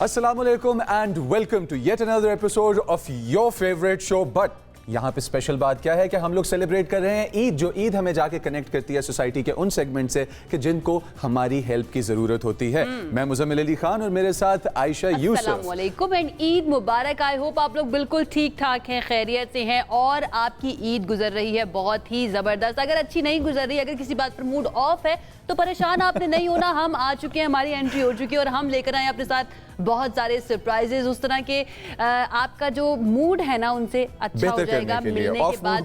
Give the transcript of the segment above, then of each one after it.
Assalamualaikum and welcome to yet another episode of your favorite show. But यहाँ पे special बात क्या है कि हम लोग सेलिब्रेट कर रहे हैं ईद, जो ईद हमें जाके कनेक्ट करती है सोसाइटी के उन सेगमेंट से कि जिनको हमारी हेल्प की जरूरत होती है। मैं मुजम्मिल अली खान और मेरे साथ आयशा यूसुफ। अस्सलामुअलैकुम एंड ईद मुबारक। आई होप आप लोग बिल्कुल ठीक ठाक हैं, खैरियत से हैं और आपकी ईद गुजर रही है बहुत ही ज़बरदस्त। अगर अच्छी नहीं गुजर रही, अगर किसी बात पर मूड ऑफ है तो परेशान आपने नहीं होना। हम आ चुके हैं, हमारी एंट्री हो चुकी है और हम लेकर आए अपने साथ बहुत सारे सरप्राइजेज उस तरह के। आपका जो मूड है ना उनसे अच्छा हो जाएगा मिलने के बाद।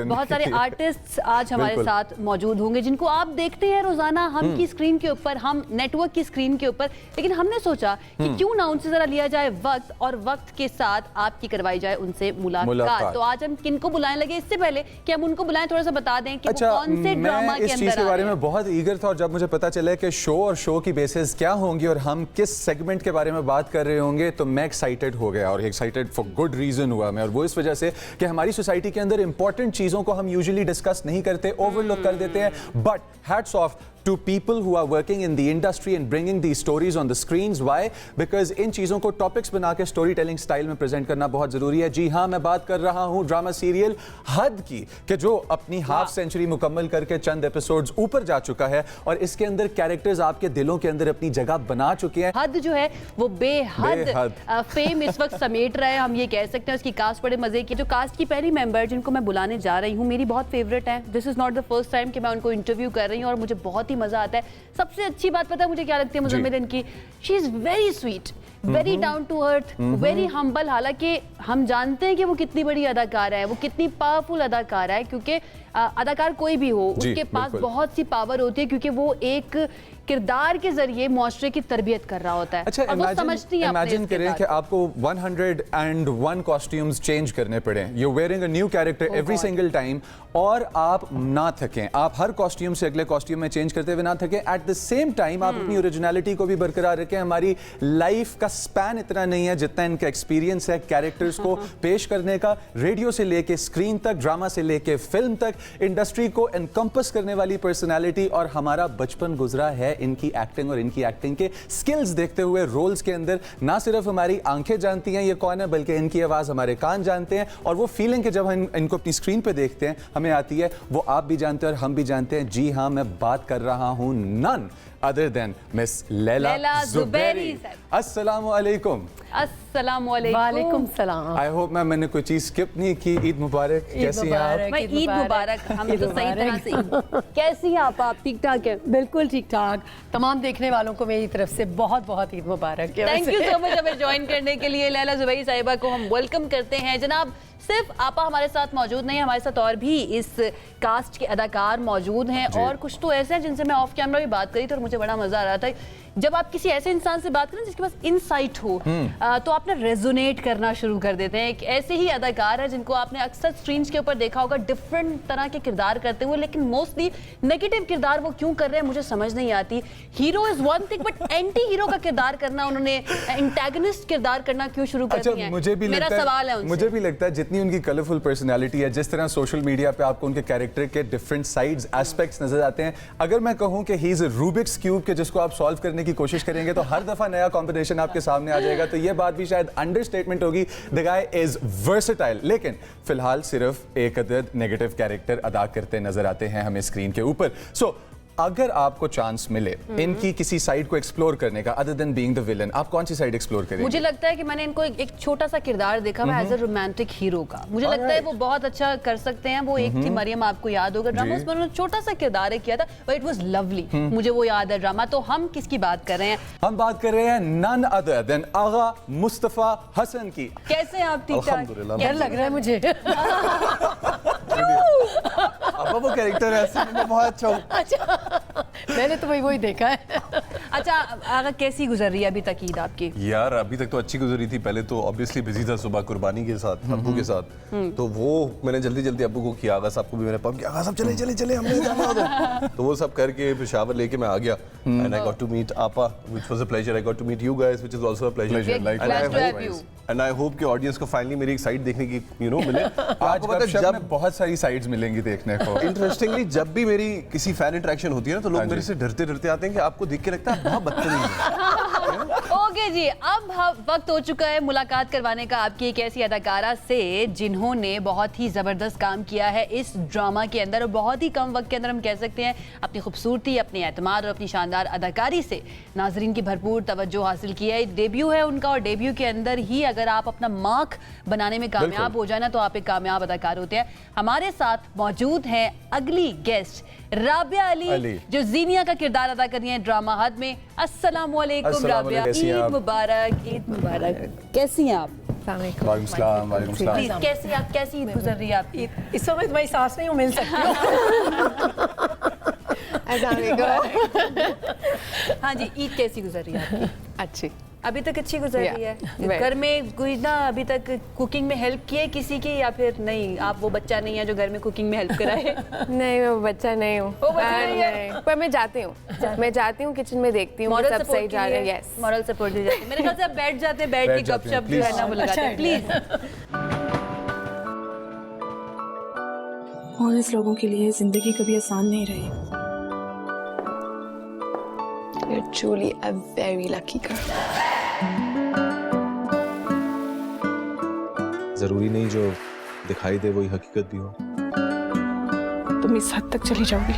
बहुत सारे आर्टिस्ट आज हमारे साथ मौजूद होंगे जिनको आप देखते हैं रोजाना हम की स्क्रीन के ऊपर, हम नेटवर्क की स्क्रीन के ऊपर, लेकिन हमने सोचा कि क्यों ना उनसे जरा लिया जाए वक्त और वक्त के साथ आपकी करवाई जाए उनसे मुलाकात। तो आज हम किनको बुलाने लगे, इससे पहले कि हम उनको बुलाएं थोड़ा सा बता दें कि वो कौन से ड्रामा के अंदर के बारे में बहुत ईगर था और जब मुझे पता चला कि शो और शो की बेसिस क्या होंगी और हम किस सेगमेंट के बारे में बात कर रहे होंगे तो मैं एक्साइटेड हो गया और एक्साइटेड फॉर गुड रीजन हुआ मैं। और वो इस वजह से कि हमारी सोसाइटी के अंदर इंपॉर्टेंट चीजों को हम यूजुअली डिस्कस नहीं करते, ओवरलुक कर देते हैं। But hats off to people who are working in the industry and bringing these stories on the screens. Why? Because इन चीज़ों को टॉपिक्स बना के स्टोरी टेलिंग स्टाइल में प्रेजेंट करना बहुत ज़रूरी है। जी हाँ, मैं बात कर रहा हूँ ड्रामा सीरियल हद की, कि जो अपनी हाफ सेंचुरी मुकम्मल करके चंद एपिसोड्स ऊपर जा चुका है और इसके अंदर कैरेक्टर्स आपके दिलों के अंदर अपनी जगह बना चुके हैं। हद जो है वो बेहद फेम इस वक्त समेट रहा है, हम ये कह सकते हैं। उसकी कास्ट बड़े मजे की। जो कास्ट की पहली मेंबर जिनको मैं बुलाने जा रही हूँ, मेरी बहुत फेवरेट है। This is not the first time कि मैं उनको इंटरव्यू कर रही हूँ और मुझे बहुत ही मजा आता है। सबसे अच्छी बात पता है मुझे क्या लगती है मुझम्मिल इनकी? She is very sweet, very down to earth, very humble. हालांकि हम जानते हैं कि वो कितनी बड़ी अदाकारा है, वो कितनी पावरफुल अदाकारा है, क्योंकि अदाकार कोई भी हो उसके पास बहुत सी पावर होती है, क्योंकि वो एक किरदार के जरिए मुआशरे की तरबियत कर रहा होता है। अच्छा, और वो समझती है। इमेजिन करें कि आपको 101 कॉस्ट्यूम्स चेंज करने पड़े, you wearing a new character every single time और आप ना थकें, आप हर कॉस्ट्यूम से अगले कॉस्ट्यूम में चेंज करते हुए ना थकें। एट द सेम टाइम आप अपनी ओरिजिनलिटी को भी बरकरार रखें। हमारी लाइफ का स्पैन इतना नहीं है जितना इनका एक्सपीरियंस है कैरेक्टर्स को पेश करने का। रेडियो से लेके स्क्रीन तक, ड्रामा से लेके फिल्म तक, इंडस्ट्री को एनकम्पस करने वाली पर्सनैलिटी। और हमारा बचपन गुजरा है इनकी एक्टिंग और इनकी एक्टिंग के स्किल्स देखते हुए। रोल्स के अंदर ना सिर्फ हमारी आंखें जानती हैं ये कौन है, बल्कि इनकी आवाज़ हमारे कान जानते हैं। और वो फीलिंग के जब हम इनको अपनी स्क्रीन पे देखते हैं हमें आती है, वो आप भी जानते हैं और हम भी जानते हैं। जी हाँ, मैं बात कर रहा हूँ none other than miss Laila Zubairi. अस्सलामु अलैकुम। अस्सलामु अलैकुम। वालेकुम सलाम। आई होप मैंने कोई चीज स्किप नहीं की। ईद मुबारक। कैसी हैं आप? ईद मुबारक। हम तो सही तरह से कैसी हैं आप? ठीक ठाक है? बिल्कुल ठीक ठाक। तमाम देखने वालों को मेरी तरफ से बहुत बहुत ईद मुबारक। थैंक यू सो मच हमें ज्वाइन करने के लिए। लैला ज़ुबैरी साहिबा को हम वेलकम करते हैं। जनाब, सिर्फ आपा हमारे साथ मौजूद नहीं है, हमारे साथ और भी इस कास्ट के अदाकार मौजूद हैं और कुछ तो ऐसे हैं जिनसे मैं ऑफ कैमरा भी बात करी थी और मुझे बड़ा मजा आ रहा था। जब आप किसी ऐसे इंसान से बात करें जिसके पास इनसाइट हो तो आपने रेजोनेट करना शुरू कर देते हैं। एक ऐसे ही अदाकार है जिनको आपने अक्सर स्क्रीन के ऊपर देखा होगा डिफरेंट तरह के किरदार करते हुए, लेकिन मोस्टली नेगेटिव किरदार वो क्यों कर रहे हैं मुझे समझ नहीं आती। Hero is one thing but anti hero का किरदार करना, उन्होंने एंटागनिस्ट किरदार करना क्यों शुरू कर दिया है? मेरा सवाल है उनसे। मुझे भी लगता है जितनी उनकी कलरफुल पर्सनैलिटी है, जिस तरह सोशल मीडिया पे आपको उनके कैरेक्टर के डिफरेंट साइड्स, एस्पेक्ट्स नजर आते हैं। अगर मैं कहूं कि he is a Rubik's cube के जिसको आप सॉल्व करने की कोशिश करेंगे तो हर दफा नया कॉम्बिनेशन आपके सामने आ जाएगा, तो ये बात भी शायद अंडरस्टेटमेंट होगी। The guy is versatile. लेकिन फिलहाल सिर्फ एक अदद नेगेटिव कैरेक्टर अदा करते नजर आते हैं हमें स्क्रीन के ऊपर। सो अगर आपको चांस मिले इनकी किसी साइड को एक्सप्लोर करने का, other than being the villain, आप कौन सी साइड एक्सप्लोर करेंगे? मुझे लगता है कि मैंने इनको एक छोटा सा किरदार देखा है एज अ रोमांटिक हीरो का। मुझे लगता है वो बहुत अच्छा कर सकते हैं। वो एक थी मरियम, आपको याद होगा ड्रामा, उसमें उन्होंने छोटा सा किरदार किया था बट इट वाज लवली। मुझे वो याद है ड्रामा। तो हम किसकी बात कर रहे हैं? हम बात कर रहे हैं नन अदर देन आगा मुस्तफा हसन की। कैसे हैं आप? ठीक ठाक? क्या लग रहा है मुझे? अब वो कैरेक्टर ऐसे में बहुत अच्छा हूं। अच्छा, मैंने तो वही देखा है। अच्छा, आगा कैसी गुजर रही है अभी तक ईद आपकी? यार अभी तक तो अच्छी गुजरी थी। पहले तो ऑब्वियसली बिजी था सुबह कुर्बानी के साथ, अब्बू के साथ, तो वो मैंने जल्दी जल्दी अब्बू को किया, आगा साहब को भी मैंने पंप किया, आगा साहब चले चले चले हमने जाना होता। तो वो सब करके फिर शावर लेके मैं आ गया and I got to meet आपा, which was a pleasure. I got to meet you guys, which is also a pleasure. And I hope कि ऑडियंस को फाइनली मेरी एक साइड देखने की मिले। आपको पता है जब बहुत सारी साइड्स मिलेंगी देखने को। इंटरेस्टिंगली जब भी मेरी किसी फैन इंटरेक्शन होती है ना तो लोग मेरे से डरते डरते आते हैं कि आपको देख के लगता है बहुत बदतमीज है। ओके चलिए जी, अब वक्त हो चुका है मुलाकात करवाने का आपकी एक ऐसी अदाकारा से जिन्होंने बहुत ही ज़बरदस्त काम किया है इस ड्रामा के अंदर, और बहुत ही कम वक्त के अंदर हम कह सकते हैं अपनी खूबसूरती, अपनी एतमाद और अपनी शानदार अदाकारी से नाजरीन की भरपूर तवज्जो हासिल की है। डेब्यू है उनका, और डेब्यू के अंदर ही अगर आप अपना मार्क बनाने में कामयाब हो जाए ना, तो आप एक कामयाब अदाकार होते हैं। हमारे साथ मौजूद हैं अगली गेस्ट राबिया अली, जो ज़ीनिया का किरदार अदा कर रही हैं ड्रामा हद में। अस्सलाम वालेकुम राबिया, ईद मुबारक। ईद मुबारक। कैसी हैं आप? वालेकुम सलाम। वालेकुम सलाम। प्लीज कैसी आप, कैसी ईद गुजर रही है आपकी? इस समय तुम्हारी सास नहीं हूँ, मिल सकती हूँ। हाँ जी, ईद कैसी गुजर रही है आपकी? अच्छी, अभी तक अच्छी गुजर रही है। very. घर में कोई ना अभी तक कुकिंग में हेल्प की है किसी की, या फिर नहीं, आप वो बच्चा नहीं है जो घर में कुकिंग में हेल्प कराए? नहीं मैं वो बच्चा नहीं हूँ। वो बच्चा नहीं है? पर मैं जाती हूँ किचन में, देखती हूँ कि सब सही जा रहा है। यस, मॉरल सपोर्ट दी जाती है। मेरे ख्याल से आप बैठ जाते हैं, बैठ के गपशप जो है ना वो लगाते हैं। प्लीज। ऑनेस्ट लोगों के लिए जिंदगी कभी आसान नहीं रही। you're truly a very lucky girl. जरूरी नहीं जो दिखाई दे वही हकीकत भी हो। तुम इस हद तक चली जाओगी।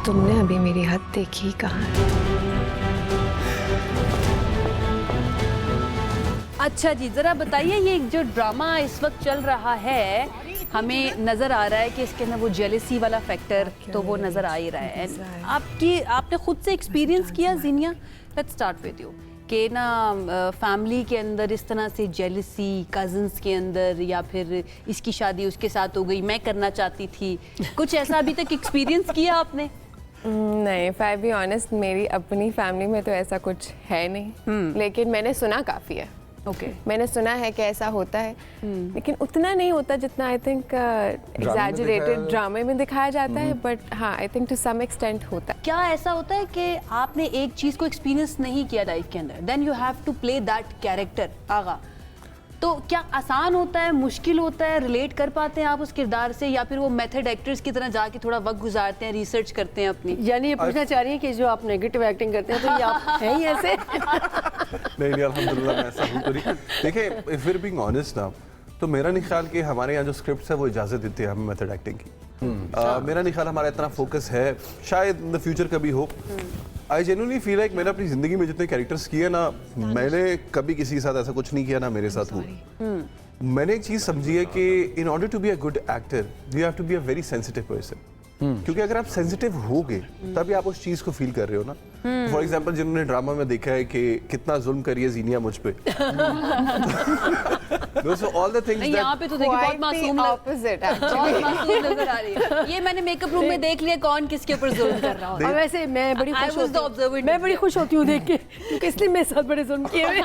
तुमने अभी मेरी हद देखी कहाँ है? अच्छा जी, जरा बताइए, ये जो ड्रामा इस वक्त चल रहा है, हमें नज़र आ रहा है कि इसके अंदर वो जेलसी वाला फैक्टर तो वो नज़र आ ही रहा है। आपने खुद से एक्सपीरियंस किया Zeenia? Let's start with you कि ना फैमिली के अंदर इस तरह से जेलसी, कज़न्स के अंदर, या फिर इसकी शादी उसके साथ हो गई, मैं करना चाहती थी, कुछ ऐसा अभी तक एक्सपीरियंस किया आपने? नहीं, फाई बी ऑनेस्ट, मेरी अपनी फैमिली में तो ऐसा कुछ है नहीं, लेकिन मैंने सुना काफ़ी है। मैंने सुना है कि ऐसा होता है, लेकिन उतना नहीं होता जितना आई थिंक एग्जैजरेटेड ड्रामे में दिखाया जाता है। बट हाँ, I think to some extent होता है। क्या ऐसा होता है कि आपने एक चीज़ को एक्सपीरियंस नहीं किया लाइफ के अंदर, then you have to play that character आगा, तो क्या आसान होता है, मुश्किल होता है, रिलेट कर पाते हैं आप उस किरदार से, या फिर वो मेथड एक्टर्स की तरह जाके थोड़ा वक्त गुजारते हैं, रिसर्च करते हैं अपनी? यानी ये पूछना चाह रही है कि जो आप नेगेटिव एक्टिंग करते हैं तो ये आप हैं ही ऐसे? नहीं अल्हम्दुलिल्लाह मैं ऐसा हूँ तो नहीं। देखिए, if we are being honest ना, तो मेरा नहीं ख्याल कि हमारे यहाँ जो स्क्रिप्ट्स है वो इजाज़त देते हैं हमें मेथड एक्टिंग की। मेरा नहीं ख्याल हमारा इतना फोकस है, शायद इन द फ्यूचर कभी हो। आई जेन्युइनली फील लाइक मैंने अपनी ज़िंदगी में जितने कैरेक्टर्स किए ना, मैंने कभी किसी के साथ ऐसा कुछ नहीं किया ना मेरे साथ हुआ। मैंने एक चीज़ समझी है कि in order to be a good actor you have to be a very sensitive person. क्योंकि अगर आप सेंसिटिव होगे तभी आप उस चीज़ को फील कर रहे हो ना। फॉर एग्जाम्पल, जिन्होंने ड्रामा में देखा है कि कितना जुल्म करी है ज़ीनिया मुझ पे। all the things यहाँ पे तो देखिए बहुत मासूम ऑपोजिट बहुत मासूम नजर आ रही है। ये मैंने मेकअप रूम में देख लिया कौन किसके ऊपर जुल्म कर रहा होता है। और वैसे मैं बड़ी I खुश was the observer. होती हूँ, मैं बड़ी खुश होती हूँ देख के, क्योंकि इसलिए मेरे साथ बड़े जुल्म किए हुए।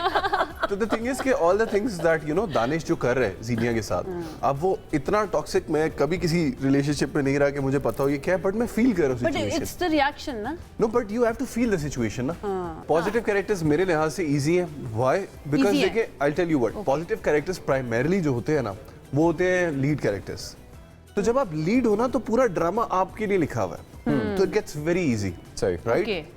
तो द थिंग इज कि all the things that you know Danish जो कर रहे हैं ज़ीनिया के साथ, अब वो इतना टॉक्सिक, मैं कभी किसी रिलेशनशिप में नहीं रहा कि मुझे पता हो ये क्या है, बट मैं फील कर रहा हूँ but situation. It's the reaction ना। No, but you have to feel the situation ना। पॉजिटिव कैरेक्टर्स मेरे लिहाज से इजी है। व्हाई? बिकॉज Easy है। देखिए, I tell you what, positive characters primarily जो होते हैं ना, वो होते हैं लीड कैरेक्टर्स। तो जब आप लीड हो ना, तो पूरा ड्रामा आपके लिए लिखा हुआ है, तो इट गेट्स वेरी इजी, सही, राइट?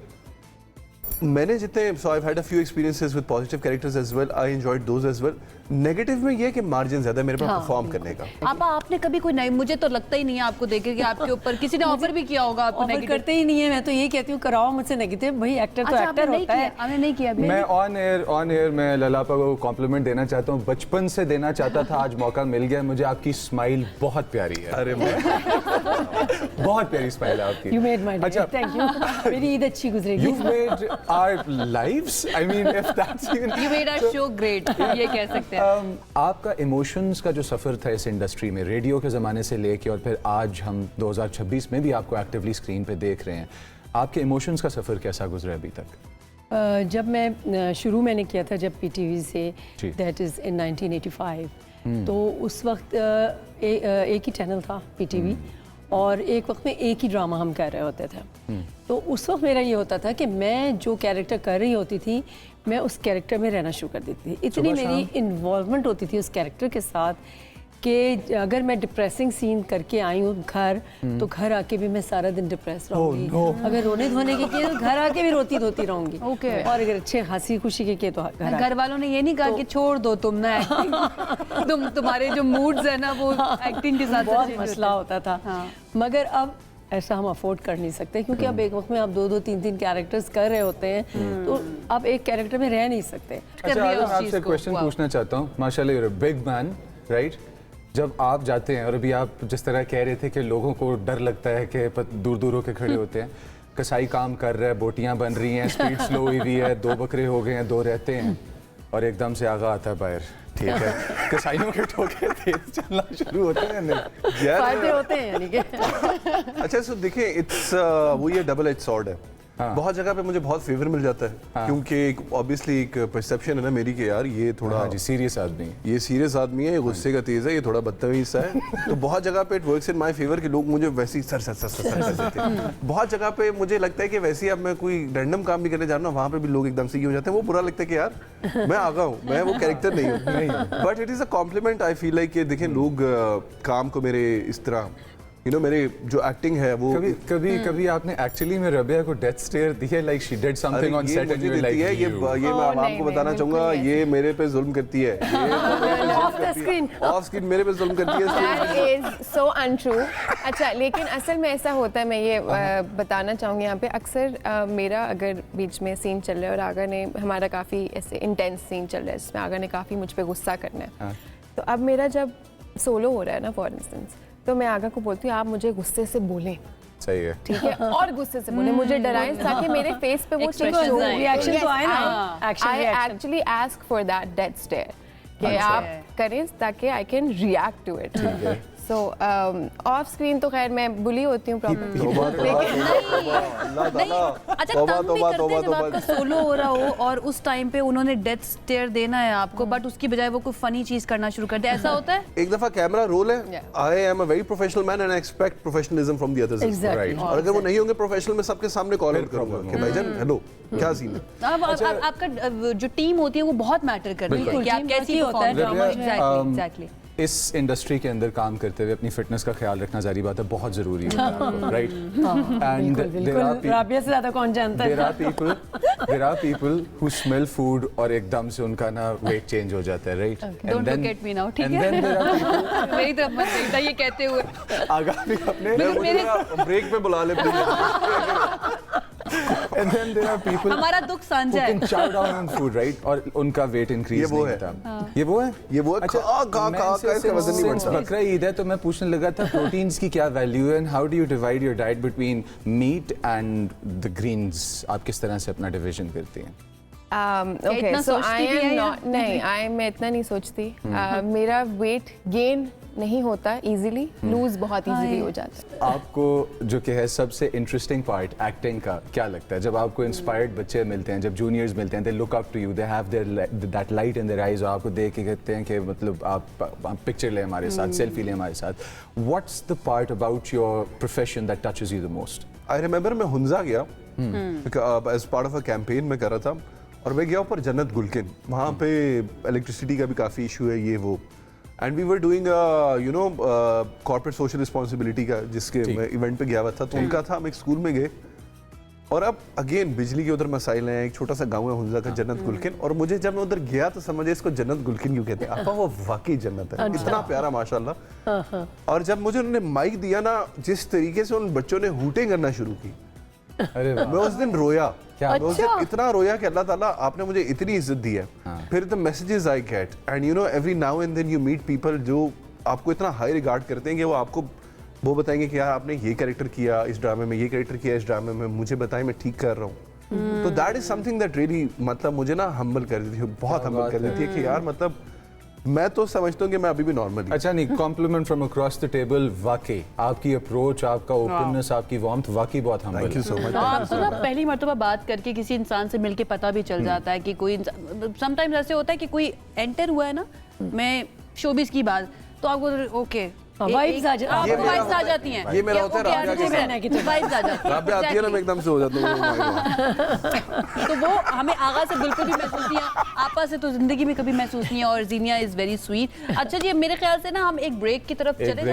मैंने जितने, so I had a few experiences with positive characters as well, I enjoyed those as well. Negative में ये है कि मार्जिन ज्यादा है मेरे पास परफॉर्म करने का। आपने कभी कोई नहीं, मुझे तो लगता ही नहीं है आपको देखे कि आपके ऊपर किसी ने ऑफर भी किया होगा आपको ऑफर नेगेटिव। करते ही नहीं है। मैं तो ये कहती हूँ कराओ मुझसे नेगेटिव, भाई एक्टर तो अच्छा, एक्टर होता है। आपने नहीं किया अभी? मैं ऑन एयर मैं ललापा को कॉम्प्लीमेंट देना चाहता हूँ, बचपन से देना चाहता था, आज मौका मिल गया मुझे। आपकी स्माइल बहुत प्यारी है। अरे मैं बहुत प्यारी स्माइल है आपकी। You made my day. अच्छा, Thank you. मेरी ईद अच्छी गुजरेगी। You've made our lives. I mean, if that's even. You made our show great, ये कह सकते हैं। आपका इमोशंस का जो सफ़र था इस इंडस्ट्री में, रेडियो के ज़माने से लेके और फिर आज हम 2026 में भी आपको एक्टिवली स्क्रीन पे देख रहे हैं, आपके इमोशंस का सफ़र कैसा गुजरा अभी तक? जब मैं शुरू मैंने किया था जब पीटीवी से, जी। दैट इज़ इन 1985, तो उस वक्त एक ही चैनल था पीटीवी, और एक वक्त में एक ही ड्रामा हम कर रहे होते थे। तो उस वक्त मेरा ये होता था कि मैं जो कैरेक्टर कर रही होती थी, मैं उस कैरेक्टर में रहना शुरू कर देती थी। इतनी मेरी इन्वॉल्वमेंट होती थी उस कैरेक्टर के साथ कि अगर मैं डिप्रेसिंग सीन करके आई हूँ घर, तो घर आके भी मैं सारा दिन डिप्रेस रहूंगी। अगर रोने धोने के किए तो घर आके भी रोती धोती रहूंगी। Okay. और अगर अच्छे हंसी खुशी के किए तो घर वालों ने ये नहीं कहा कि छोड़ दो तुम ना एक्टिंग तुम्हारे जो मूड्स है ना वो एक्टिंग के साथ बहुत change मसला होते होता था। हाँ। मगर अब ऐसा हम अफोर्ड कर नहीं सकते, क्योंकि अब एक वक्त में आप 2-2 3-3 कैरेक्टर्स कर रहे होते हैं, तो आप एक कैरेक्टर में रह नहीं सकते। कर अच्छा रही है आदम, उस आपसे चीज़ को। क्वेश्चन वाह। पूछना चाहता हूँ। माशाल्लाह you are a big man, right? जब आप जाते हैं और अभी आप जिस तरह कह रहे थे कि लोगों को डर लगता है कि दूर दूर होकर खड़े होते हैं, कसाई काम कर रहा है, बोटियां बन रही हैं, स्पीड स्लो हुई हुई है, 2 बकरे हो गए हैं, 2 रहते हैं, और एकदम से आगा आता है बाहर, ठीक है, कसाईयों के ठोके तेज चलना शुरू होते हैं नहीं? फायदे होते हैं यानी कि। अच्छा सो देखिए, इट्स वो ये डबल एज सॉर्ड है। बहुत जगह पे मुझे बहुत फेवर मिल जाता है, क्योंकि ऑब्वियसली एक परसेप्शन है ना मेरी कि यार ये थोड़ा हाँ जी, सीरियस आदमी है। ये सीरियस आदमी है, ये गुस्से का तेज है, ये थोड़ा बदतमीज सा है। तो बहुत जगह पे it works in my favour कि लोग मुझे वैसे ही सर सर सर सर कर देते हैं। बहुत जगह पे मुझे लगता है कि वैसे ही अब मैं कोई रैंडम काम भी करने जा रहा हूँ, वहाँ पे भी लोग एकदम से ये हो जाते हैं, वो बुरा लगता है कि यार मैं आगा हूँ, मैं वो कैरेक्टर नहीं हूँ। But it is a compliment. I feel like कि देखें लोग काम को मेरे इस तरह मेरे जो एक्टिंग है वो कभी आपने एक्चुअली में रबिया को डेथ स्टेयर दी है, like she did something on set and you were like ये मैं आपको बताना चाहूंगा, ये मेरे पे जुल्म करती है, of the screen of screen मेरे पे जुल्म करती है। That is so untrue. अच्छा, लेकिन असल में ऐसा होता है, मैं ये बताना चाहूँगी यहाँ पे, अक्सर मेरा अगर बीच में सीन चल रहा है और आगा ने, हमारा काफ़ी ऐसे इंटेंस सीन चल रहा है जिसमें आगा ने काफ़ी मुझ पे गुस्सा करना है, तो अब मेरा जब सोलो हो रहा है ना फॉर इंस्टेंस, तो मैं आगा को बोलती हूँ आप मुझे गुस्से से बोलें, सही है, ठीक है, और गुस्से से बोले, मुझे डराएं, ताकि मेरे फेस पे वो चीज Expressions शो आए। रिएक्शन तो आए ना, action I reaction. Actually ask for that death stare कि आप करें ताकि I can react to it. So off screen तो खैर मैं बुली होती हूँ प्रॉब्लम, नहीं। अच्छा, तंग भी करते हैं जब आपका सोलो हो रहा हो और उस टाइम पे उन्होंने डेथ स्टेयर देना है आपको, बट उसकी बजाय वो कोई फनी चीज करना शुरू कर दे, ऐसा होता है? एक दफा कैमरा रोल है, I am a very professional man and I expect professionalism from the others, Exactly. और अगर वो नहीं होंगे प्रोफेशनल, मैं सबके सामने कॉल आउट करूंगा कि भाईजान हेलो क्या सीन है। अब आपका जो टीम होती है वो बहुत मैटर करती है कि आप कैसी होता है परफॉर्म, ड्रामा। एग्जैक्टली। इस इंडस्ट्री के अंदर काम करते हुए अपनी फिटनेस का ख्याल रखना, जारी बात है, बहुत जरूरी है, राइट? एंड राबिया से ज्यादा कौन जानता है? there are people who smell food और एकदम से उनका ना वेट चेंज हो जाता है, right? Don't look at me now, ठीक है? मेरी तरफ मत देखना ये कहते हुए। आगामी अपने ब्रेक पे बुला ले please. and then there are people हमारा दुख who साझा can है। chow down on food, right? और उनका वेट इंक्रीज ये वो नहीं है। होता। ये वो है? ये वो है, अच्छा, खा इसका वजन नहीं since बढ़ता। बकरा ईद है तो मैं पूछने लगा था प्रोटीन्स की क्या वैल्यू है, and how do you divide your diet between meat and the greens? आप किस तरह से अपना डिवीजन करती हैं? ओके, इतना सो सोचती आई भी एम है नॉट, नहीं, मैं इतना नहीं सोचती। मेरा वेट गेन नहीं होता इजीली, लूज बहुत इजीली हो जाता है। आपको जो कि है सबसे इंटरेस्टिंग पार्ट एक्टिंग का क्या लगता है, जब आपको इंस्पायर्ड बच्चे मिलते हैं, जब जूनियर्स मिलते हैं, they look up to you, they have their that light in their eyes, और आपको देख के कहते हैं कि मतलब आप पिक्चर लें हमारे साथ, सेल्फी लें हमारे साथ, what's the part about your profession that touches you the most? I remember मैं हुंजा गया as part of a campaign में कर रहा था, और मैं गया ऊपर जन्नत गुलकिन, वहाँ पे इलेक्ट्रिसिटी का भी काफ़ी इशू है, ये वो, and we were doing you know corporate social responsibility का, जिसके मैं इवेंट पे गया हुआ था, तो उनका था, हम एक स्कूल में गए, और अब अगेन बिजली के उधर मसाइल हैं, एक छोटा सा गांव है हुंजा का, जन्नत गुलकिन, और मुझे जब मैं उधर गया तो समझे इसको जन्नत गुलकिन क्यों कहते हैं, आपा वो वाकई जन्नत है, इतना प्यारा माशाल्लाह। और जब मुझे उन्होंने माइक दिया ना, जिस तरीके से उन बच्चों ने हूटिंग करना शुरू की, अरे वाह, मैं उस दिन रोया, क्या? मैं उस दिन इतना रोया कि अल्लाह ताला आपने मुझे इतनी इज्जत दी है। फिर the messages I get, and you know every now and then you meet people जो आपको इतना हाई रिगार्ड करते हैं कि वो आपको वो बताएंगे कि यार आपने ये कैरेक्टर किया इस ड्रामे में, ये कैरेक्टर किया इस ड्रामे में, मुझे बताएं मैं ठीक कर रहा हूँ। तो that is something that really मतलब मुझे ना हम्बल कर देती है, बहुत हम्बल कर देती है कि यार मतलब मैं तो समझता हूँ कि मैं अभी भी नॉर्मल हूँ। अच्छा नहीं, compliment from across the table, वाकई आपकी अप्रोच, आपका ओपननेस, आपकी वार्मथ वाकई बहुत हम्बल है। Thank you so much. आपको ना पहली मर्तबा बात करके किसी इंसान से मिलके पता भी चल जाता है कि कोई समटाइम्स ऐसे होता है कि कोई एंटर हुआ है ना, मैं शोबिस की बात, तो आपको ओके वाइब्स आ जाती आपको वाइब्स आ जाती हैं ये मेरा होता है राबिया के साथ। वाइब्स आ जाती हैं राबिया आती है ना, मैं एकदम से हो जाता हूँ, oh my God। तो वो हमें आगा से बिल्कुल भी महसूस नहीं है, आपा से तो जिंदगी में कभी महसूस नहीं है, और जीनिया इज वेरी स्वीट। अच्छा जी, मेरे ख्याल से ना हम एक ब्रेक की तरफ चले जाते हैं,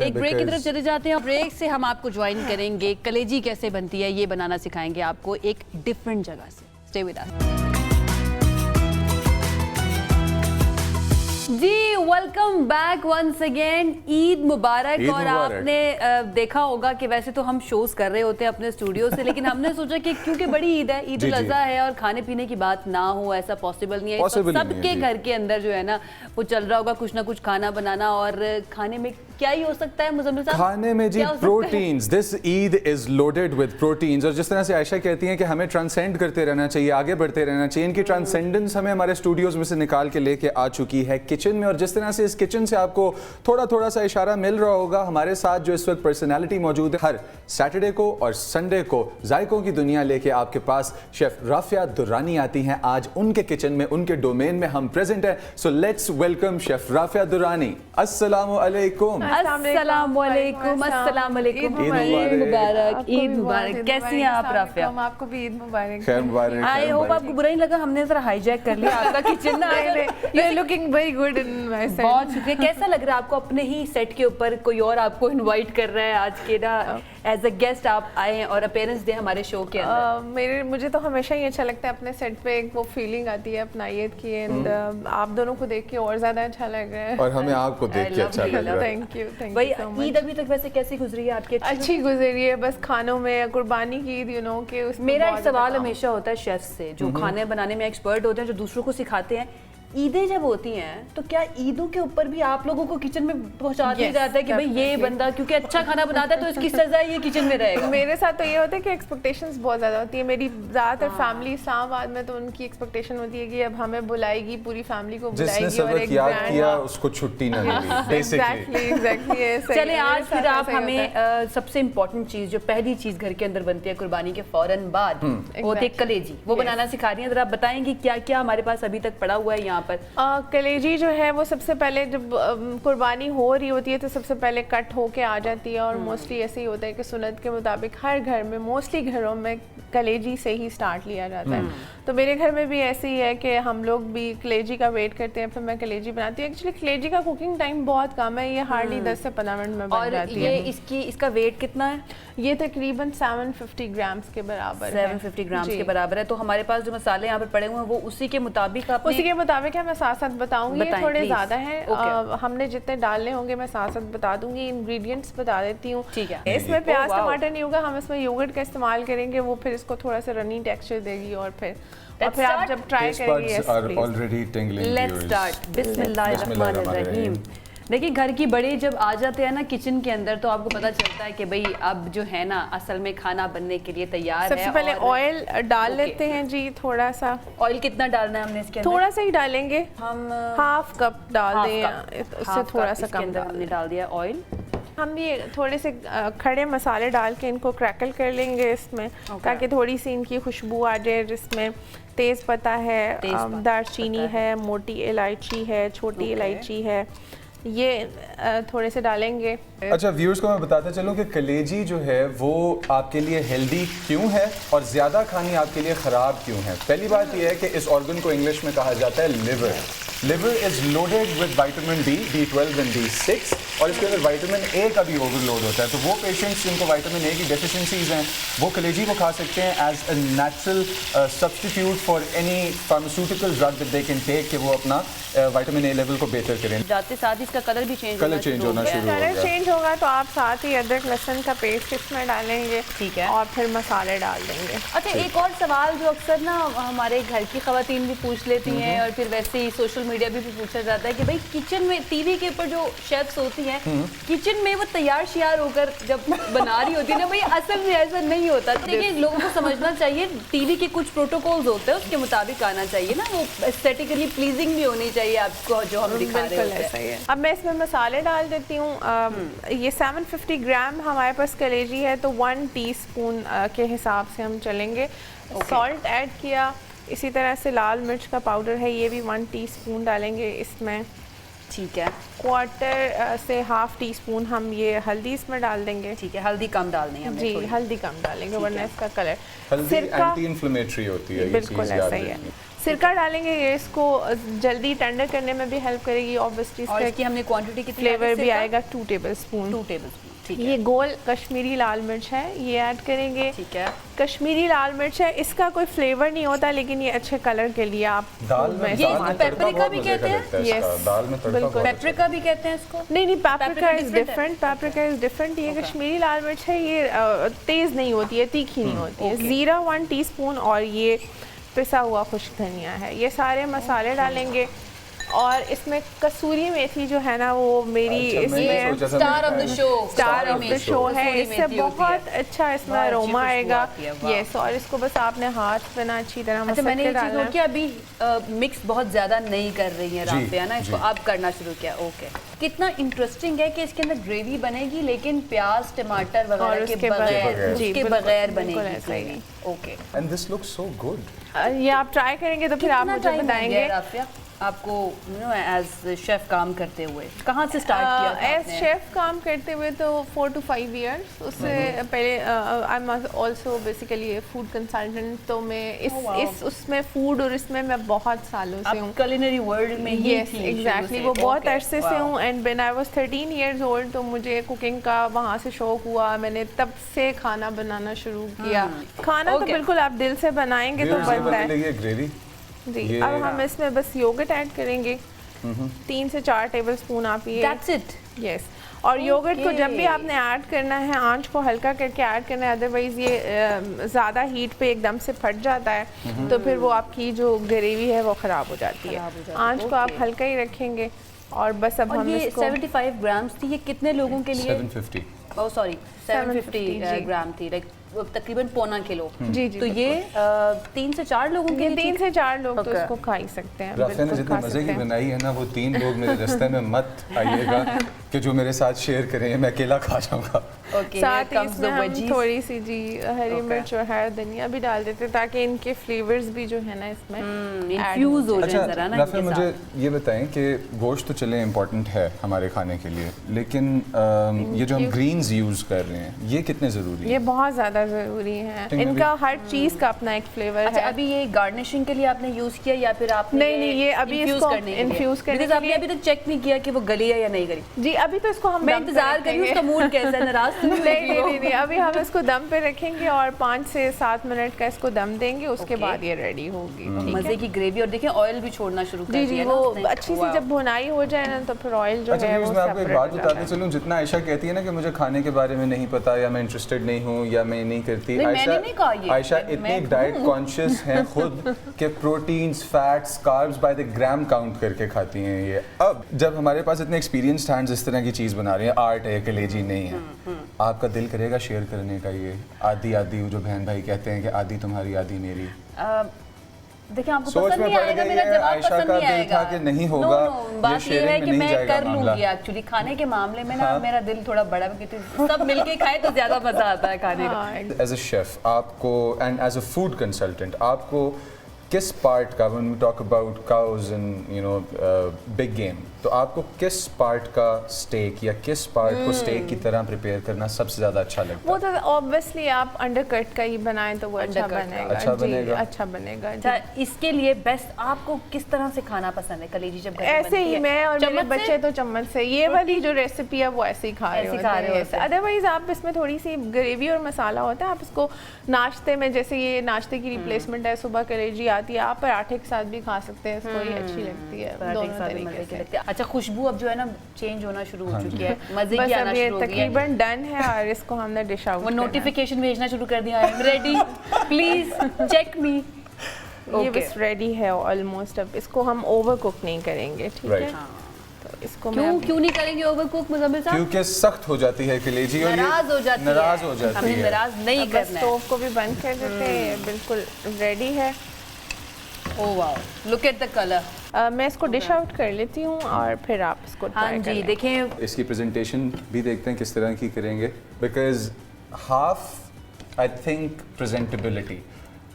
एक ब्रेक की तरफ चले जाते हैं। ब्रेक से हम आपको ज्वाइन करेंगे, कलेजी कैसे बनती है ये बनाना सिखाएंगे आपको एक डिफरेंट जगह से। स्टे विद अस जी, welcome back once again. Eid मुबारक। और आपने देखा होगा कि वैसे तो हम शोज कर रहे होते हैं अपने स्टूडियो से, लेकिन हमने सोचा कि क्योंकि बड़ी ईद है, ईद उल अज़हा है, और खाने पीने की बात ना हो ऐसा पॉसिबल नहीं है। सबके घर के अंदर जो है ना वो चल रहा होगा कुछ ना कुछ खाना बनाना, और खाने में क्या ही हो सकता है मुज़म्मिल साहब? खाने में जी proteins. This Eid is loaded with proteins. और जिस तरह से आयशा कहती हैं कि हमें ट्रांसेंड करते रहना चाहिए, आगे बढ़ते रहना चाहिए, इनकी ट्रांसेंडेंस हमें हमारे स्टूडियोज में से निकाल के लेके आ चुकी है किचन में। और जिस तरह से इस किचन से आपको थोड़ा थोड़ा सा इशारा मिल रहा होगा, हमारे साथ जो इस वक्त पर्सनैलिटी मौजूद है, हर सैटरडे को और संडे को जायकों की दुनिया लेके आपके पास शेफ राफिया दुर्रानी आती हैं। आज उनके किचन में, उनके डोमेन में हम प्रेजेंट हैं। So let's welcome chef Rafia Durrani. अस्सलाम वालेकुम। अस्सलाम वालेकुम, अस्सलाम वालेकुम, ईद मुबारक, ईद मुबारक। कैसी हैं आप राफिया? आपको भी ईद मुबारक। खैर मुबारक। आई होप आपको बुरा नहीं लगा, हमने जरा हाईजैक कर लिया आपका किचन ना। You are looking very good in my set. बहुत शुक्रिया। कैसा लग रहा है आपको अपने ही सेट के ऊपर कोई और आपको इनवाइट कर रहा है आज के ना एज अ गेस्ट आप आए हैं और अपीयरेंस दें हमारे शो के अंदर? मुझे तो हमेशा ही अच्छा लगता है अपने सेट पे, एक वो फीलिंग आती है अपनायत की, एंड आप दोनों को देख के और ज्यादा अच्छा लग रहा है। और हमें आपको देख के अच्छा लग रहा है। थैंक यू भाई, सो मच। ईद अभी तक वैसे कैसी गुजरी है आपकी? अच्छी गुजरी है, बस खानों में कुर्बानी की ईद, यू नो कि उसमें मेरा एक बहुत सवाल ज़्यादा हमेशा होता है शेफ से, जो खाने बनाने में एक्सपर्ट होते हैं, जो दूसरों को सिखाते हैं, ईदें जब होती हैं तो क्या ईदों के ऊपर भी आप लोगों को किचन में पहुंचा दिया जाता है कि भाई ये बंदा क्योंकि अच्छा खाना बनाता है तो इसकी सजा ये किचन में रहेगा? मेरे साथ तो ये होता है कि एक्सपेक्टेशंस बहुत ज़्यादा होती है। मेरी ज़्यादातर फैमिली इस्लामाबाद में, तो उनकी एक्सपेक्टेशन होती है कि अब हमें बुलाएगी, पूरी फैमिली को बुलाएगी, जिसने और सबक याद किया उसको छुट्टी ना मिली एग्जैक्टली। चले आज फिर आप हमें सबसे इम्पोर्टेंट चीज, जो पहली चीज घर के अंदर बनती है कुर्बानी के फौरन बाद, वो होती है कलेजी। वो बनाना सिखा रही हैं, जरा बताएंगे क्या क्या हमारे पास अभी तक पड़ा हुआ है यहाँ पर? कलेजी जो है वो सबसे पहले जब कुर्बानी हो रही होती है तो सबसे पहले कट होके आ जाती है, और मोस्टली ऐसे ही होता है कि सुन्नत के मुताबिक हर घर में, मोस्टली घरों में कलेजी से ही स्टार्ट लिया जाता है। तो मेरे घर में भी ऐसे ही है कि हम लोग भी कलेजी का वेट करते हैं, फिर मैं कलेजी बनाती हूँ। एक्चुअली कलेजी का कुकिंग टाइम बहुत कम है, ये हार्डली 10 से 15 मिनट में बन जाती है। और इसका वेट कितना है? ये तकरीबन 750 ग्राम्स के बराबर है। 750 ग्राम्स के बराबर है। तो हमारे पास जो मसाले यहाँ पर पड़े हुए हैं वो उसी के मुताबिक उसी के मुताबिक है। मैं साथ साथ बताऊंगी, ये थोड़े ज्यादा हैं, हमने जितने डालने होंगे मैं साथ साथ बता दूंगी। इंग्रेडिएंट्स बता देती हूँ। ठीक है। इसमें प्याज टमाटर नहीं होगा, हम इसमें योगर्ट का इस्तेमाल करेंगे, वो फिर इसको थोड़ा सा रनी टेक्सचर देगी, और फिर आप जब ट्राई करेंगे। Let's start. बिस्मिल्लाहिर्रहमानिर्रहीम। देखिए, घर की बड़ी जब आ जाते हैं ना किचन के अंदर, तो आपको पता चलता है कि भाई अब जो है ना असल में खाना बनने के लिए तैयार है। सबसे पहले ऑयल डाल लेते हैं जी, थोड़ा सा। ऑयल कितना डालना है हमने इसके अंदर? थोड़ा सा ही डालेंगे, हम हाफ कप डाल दें, उससे थोड़ा सा कम हमने डाल दिया ऑयल। हम ये थोड़े से खड़े मसाले डाल के इनको क्रैकल कर लेंगे इसमें, ताकि थोड़ी सी इनकी खुशबू आ जाए। जिसमें तेज़ पत्ता है, दालचीनी है, मोटी इलायची है, छोटी इलायची है, ये थोड़े से डालेंगे। अच्छा, व्यूअर्स को मैं बताता चलूं कि कलेजी जो है वो आपके लिए हेल्दी क्यों है और ज़्यादा खानी आपके लिए ख़राब क्यों है। पहली बात यह है कि इस ऑर्गन को इंग्लिश में कहा जाता है liver. Liver is loaded with vitamin D, B12 and B6, और इसके अंदर विटामिन ए का भी ओवरलोड होता है। तो वो पेशेंट्स जिनको विटामिन ए की डेफिशिएंसीज हैं वो कलेजी को खा सकते हैं as a natural substitute for any pharmaceutical drug that they can take, कि वो अपना विटामिन ए लेवल को बेहतर करें। जाते साथ ही इसका कलर भी चेंज होना शुरू हो गया। कलर चेंज होगा तो आप साथ ही अदरक लहसुन का पेस्ट इसमें डालेंगे। ठीक है। और फिर मसाले डाल देंगे। अच्छा, एक और सवाल जो अक्सर ना हमारे घर की खवातीन भी पूछ लेती हैं, और फिर वैसे ही सोशल मीडिया भी पूछा जाता है कि भाई किचन में, टीवी के ऊपर जो शेफ्स होती हैं किचन में वो तैयार शियार होकर जब बना रही होती है ना, भाई असल में ऐसा नहीं होता। देखिए, लोगों को समझना चाहिए टीवी के कुछ प्रोटोकॉल्स होते हैं, उसके मुताबिक आना चाहिए ना, वो एस्थेटिकली प्लीजिंग भी होनी चाहिए आपको जो हम दिखा रहे होते हैं। अब मैं इसमें मसाले डाल देती हूँ। ये 750 ग्राम हमारे पास कलेजी है, तो 1 टीस्पून के हिसाब से हम चलेंगे। सॉल्ट ऐड किया, इसी तरह से लाल मिर्च का पाउडर है, ये भी 1 टीस्पून डालेंगे इसमें। ठीक है, क्वार्टर से हाफ टी स्पून हम ये हल्दी इसमें डाल देंगे। ठीक है, हल्दी कम डालनी है हमें जी थोड़ी। हल्दी कम डालेंगे वरना इसका कलर। हल्दी एंटी इन्फ्लेमेटरी होती है, ये बिल्कुल चीज़ याद ऐसा ही है। रखनी। सिरका डालेंगे, ये इसको जल्दी टेंडर करने में भी हेल्प करेगी ऑब्वियसली। और इसकी हमने क्वांटिटी कितनी फ्लेवर भी आएगा 2 टेबलस्पून। 2 टेबलस्पून। ठीक है, ये गोल कश्मीरी लाल मिर्च है, ये ऐड करेंगे। ठीक है, कश्मीरी लाल मिर्च है, इसका कोई फ्लेवर नहीं होता लेकिन ये अच्छे कलर के लिए आप दाल में ये दाल में पेपरिका तड़का बहुत भी मजे कहते का हैं? लगता है Yes, इसका। दाल में तड़का बिल्कुल। बहुत अच्छा पेपरिका भी कहते हैं इसको। नहीं पैप्रिका इज different है। Different, paprika is different. ये कश्मीरी लाल मिर्च है, ये तेज़ नहीं होती है, तीखी नहीं होती है। ज़ीरा 1 टीस्पून और ये पिसा हुआ खुश्क धनिया है। ये सारे मसाले डालेंगे और इसमें कसूरी मेथी जो है ना वो मेरी अच्छा, मैंने इसमें सोचा था स्टार ऑफ मैंने the show, star of the show है। कसूरी इससे मेथी होती बहुत है। अच्छा इसमें बहुत अच्छी अरोमा खुशबू आएगा। आती है, वाह। यस, और इसको बस आपने हाथ पे ना अच्छी तरह अच्छा, मसल मैंने के ये चीज़ डालना नोट किया, अभी मिक्स बहुत ज़्यादा नहीं कर रही है जी, राफिया ना, इसको जी। अब करना शुरू किया। ओके, कितना इंटरेस्टिंग है कि इसके अंदर ग्रेवी बनेगी लेकिन प्याज टमाटर और वगैरह के उसके बगैर, बगैर। जी, उसके बिल्कुल, बगैर बिल्कुल बनेगी ऐसा ही gravy. Okay, and this looks so good. ये आप ट्राई करेंगे तो फिर आप कितना मुझे time हो बताएंगे। गया राफिया आपको एज शेफ काम करते हुए? कहाँ से स्टार्ट किया था एज आपने? शेफ काम करते हुए तो 4 to 5 इयर्स। उससे पहले I am also basically food consultant, तो मैं इस उसमें फूड और इसमें मैं बहुत सालों से हूँ। आप culinary world में ही यस थी शुरू एग्जैक्टली, से? वो बहुत Okay, अरसे से wow. हूँ। And when I was 13 years old तो मुझे कुकिंग का वहाँ से शौक हुआ। मैंने तब से खाना बनाना शुरू किया। खाना तो Okay. बिल्कुल आप दिल से बनाएंगे तो बनता है। ग्रेवी जी, ये- अब हम इसमें बस योगर्ट ऐड करेंगे 3 से 4 टेबलस्पून आप ये। That's it. यस, और योगर्ट को जब भी Okay. आपने ऐड करना है आंच को हल्का करके ऐड करना है, अदरवाइज ये ज़्यादा हीट पे एकदम से फट जाता है तो फिर वो आपकी जो ग्रेवी है वो ख़राब हो जाती है। खराब हो जाती है, आंच को आप okay. हल्का ही रखेंगे और बस अब और हम ये इसको 75 ग्राम्स थी, ये कितने लोगों के लिए? 750। ओह सॉरी, 750 जी। ग्राम थी, लाइक तकरीबन पौना किलो। जी जी तो ये 3 से 4 लोगों के ये लिए 3 ठीक से 4 लोग तो Okay. इसको खा ही सकते हैं। राफिया ने बिल्कुल जितने खा मजे सकते की हैं। बनाई है ना, वो 3 लोग मेरे रास्ते में मत आइएगा कि जो मेरे साथ शेयर करें, मैं अकेला खा जाऊंगा। ओके, साथ ही इसमें हम थोड़ी सी जी हरी Okay. मिर्च और हरा धनिया भी डाल देते हैं ताकि इनके फ्लेवर्स भी जो है ना इसमें इन्फ्यूज हो अच्छा जाए जरा ना राफिया, इनके मुझे साथ। ये बताएं कि गोश्त तो चले इम्पोर्टेंट है हमारे खाने के लिए, लेकिन ये जो हम ग्रीन्स यूज़ कर रहे हैं ये कितने ज़रूरी ये है? बहुत ज़्यादा ज़रूरी है। think इनका हर चीज़ का अपना एक फ्लेवर अच्छा, है। अभी ये गार्निशिंग के लिए आपने यूज किया या फिर आपने नहीं, ये अभी infuse इसको करने के लिए? infuse करने Because के आपने लिए- अभी तक चेक नहीं किया कि वो गली है या नहीं गली। जी, अभी तो इसको हम मैं दम पे इंतजार कर रही हूँ रखेंगे। उसका मूड कैसा है, नाराज तो नहीं नहीं होगी नहीं वो? नहीं नहीं, अभी हम इसको दम पे रखेंगे और 5 से 7 मिनट का इसको दम देंगे, उसके Okay. बाद ये रेडी होगी। ठीक मजे है? की ग्रेवी, और देखिए ऑयल भी छोड़ना शुरू कर जी दिया जी, ना वो उसने। अच्छी सी Wow. जब भुनाई हो जाए ना तो फिर ऑयल जो अच्छा है व्यूअर्स, वो मैं आपको एक separate बात हो जाता बताते है। चलूँ, जितना आयशा कहती है ना कि मुझे खाने के बारे में नहीं पता या मैं इंटरेस्टेड नहीं हूँ या मैं नहीं करती, नहीं, मैंने नहीं कहा ये। आयशा मैं इतनी हूँ। डाइट कॉन्शियस हैं खुद कि proteins, fats, carbs by the gram count करके खाती हैं ये। अब जब हमारे पास इतने एक्सपीरियंस्ड हैंड्स इस तरह की चीज़ बना रहे हैं, आर्ट है, कलेजी नहीं है, आपका दिल करेगा शेयर करने का? ये आधी आधी जो बहन भाई कहते हैं कि आधी तुम्हारी आधी मेरी, देखिए आपको सोच पसंद में नहीं पड़ आएगा, गई मेरा है, जवाब आयशा पसंद का नहीं दिल आएगा। था कि नहीं No, होगा, no, ये बात ये sharing है में कि नहीं मैं जाएगा कर मामला। लूंगी एक्चुअली खाने के मामले में ना हाँ। मेरा दिल थोड़ा बड़ा है, क्योंकि सब मिलके खाए तो ज्यादा मजा आता है खाने का। हाँ, एज अ शेफ आपको and as a food consultant आपको किस पार्ट का, when we talk about cows and you know big game, तो आपको किस पार्ट का स्टेक या किस पार्ट को स्टेक की तरह प्रिपेयर करना सबसे ज़्यादा अच्छा लगता वो है? तो ऑब्वियसली आप अंडरकट का ही बनाएं तो वो अच्छा Undercut का। बनेगा। अच्छा जी, बनेगा। अच्छा बनेगा जी। अच्छा, इसके लिए बेस्ट आपको किस तरह से खाना पसंद है कलेजी जब घर में ऐसे बनती ही है? मैं और मेरे चम्मच से? बच्चे तो चम्मच से, ये वाली जो रेसिपी है वो ऐसे ही खा रहे ऐसे होते खा रहे होते हैं। अदरवाइज आप इसमें थोड़ी सी ग्रेवी और मसाला होता है, आप इसको नाश्ते में, जैसे ये नाश्ते की रिप्लेसमेंट है, सुबह कलेजी आती है, आप पराठे के साथ भी खा सकते हैं इसको, ये अच्छी लगती है पराठे के दोनों साथ भी तरीके मजे की से। लगती है। अच्छा, खुशबू अब जो है ना चेंज होना शुरू हो चुकी है, मजे बस की आना अब ये शुरू हो गई है। तकरीबन डन है और इसको हमने डिश आउट वो नोटिफिकेशन भेजना शुरू कर दिया, I am ready, please check me. ये बस रेडी है ऑलमोस्ट। अब इसको हम ओवर कुक नहीं करेंगे, ठीक है? Right. तो इसको क्यों मैं क्यों नहीं करेंगे ओवरकुक मुज़म्मिल साहब? क्योंकि सख्त हो जाती है कलेजी और ये नाराज हो जाती है, नाराज हो जाती हमें है। नाराज नहीं बस करना है। स्टोव को भी बंद कर देते हैं, ये बिल्कुल रेडी है। Oh wow, look at the colour. मैं इसको डिश आउट कर लेती हूँ और फिर आप इसको हाँ try कर जी, लें। देखें इसकी प्रेजेंटेशन भी देखते हैं किस तरह की करेंगे, because half I think presentability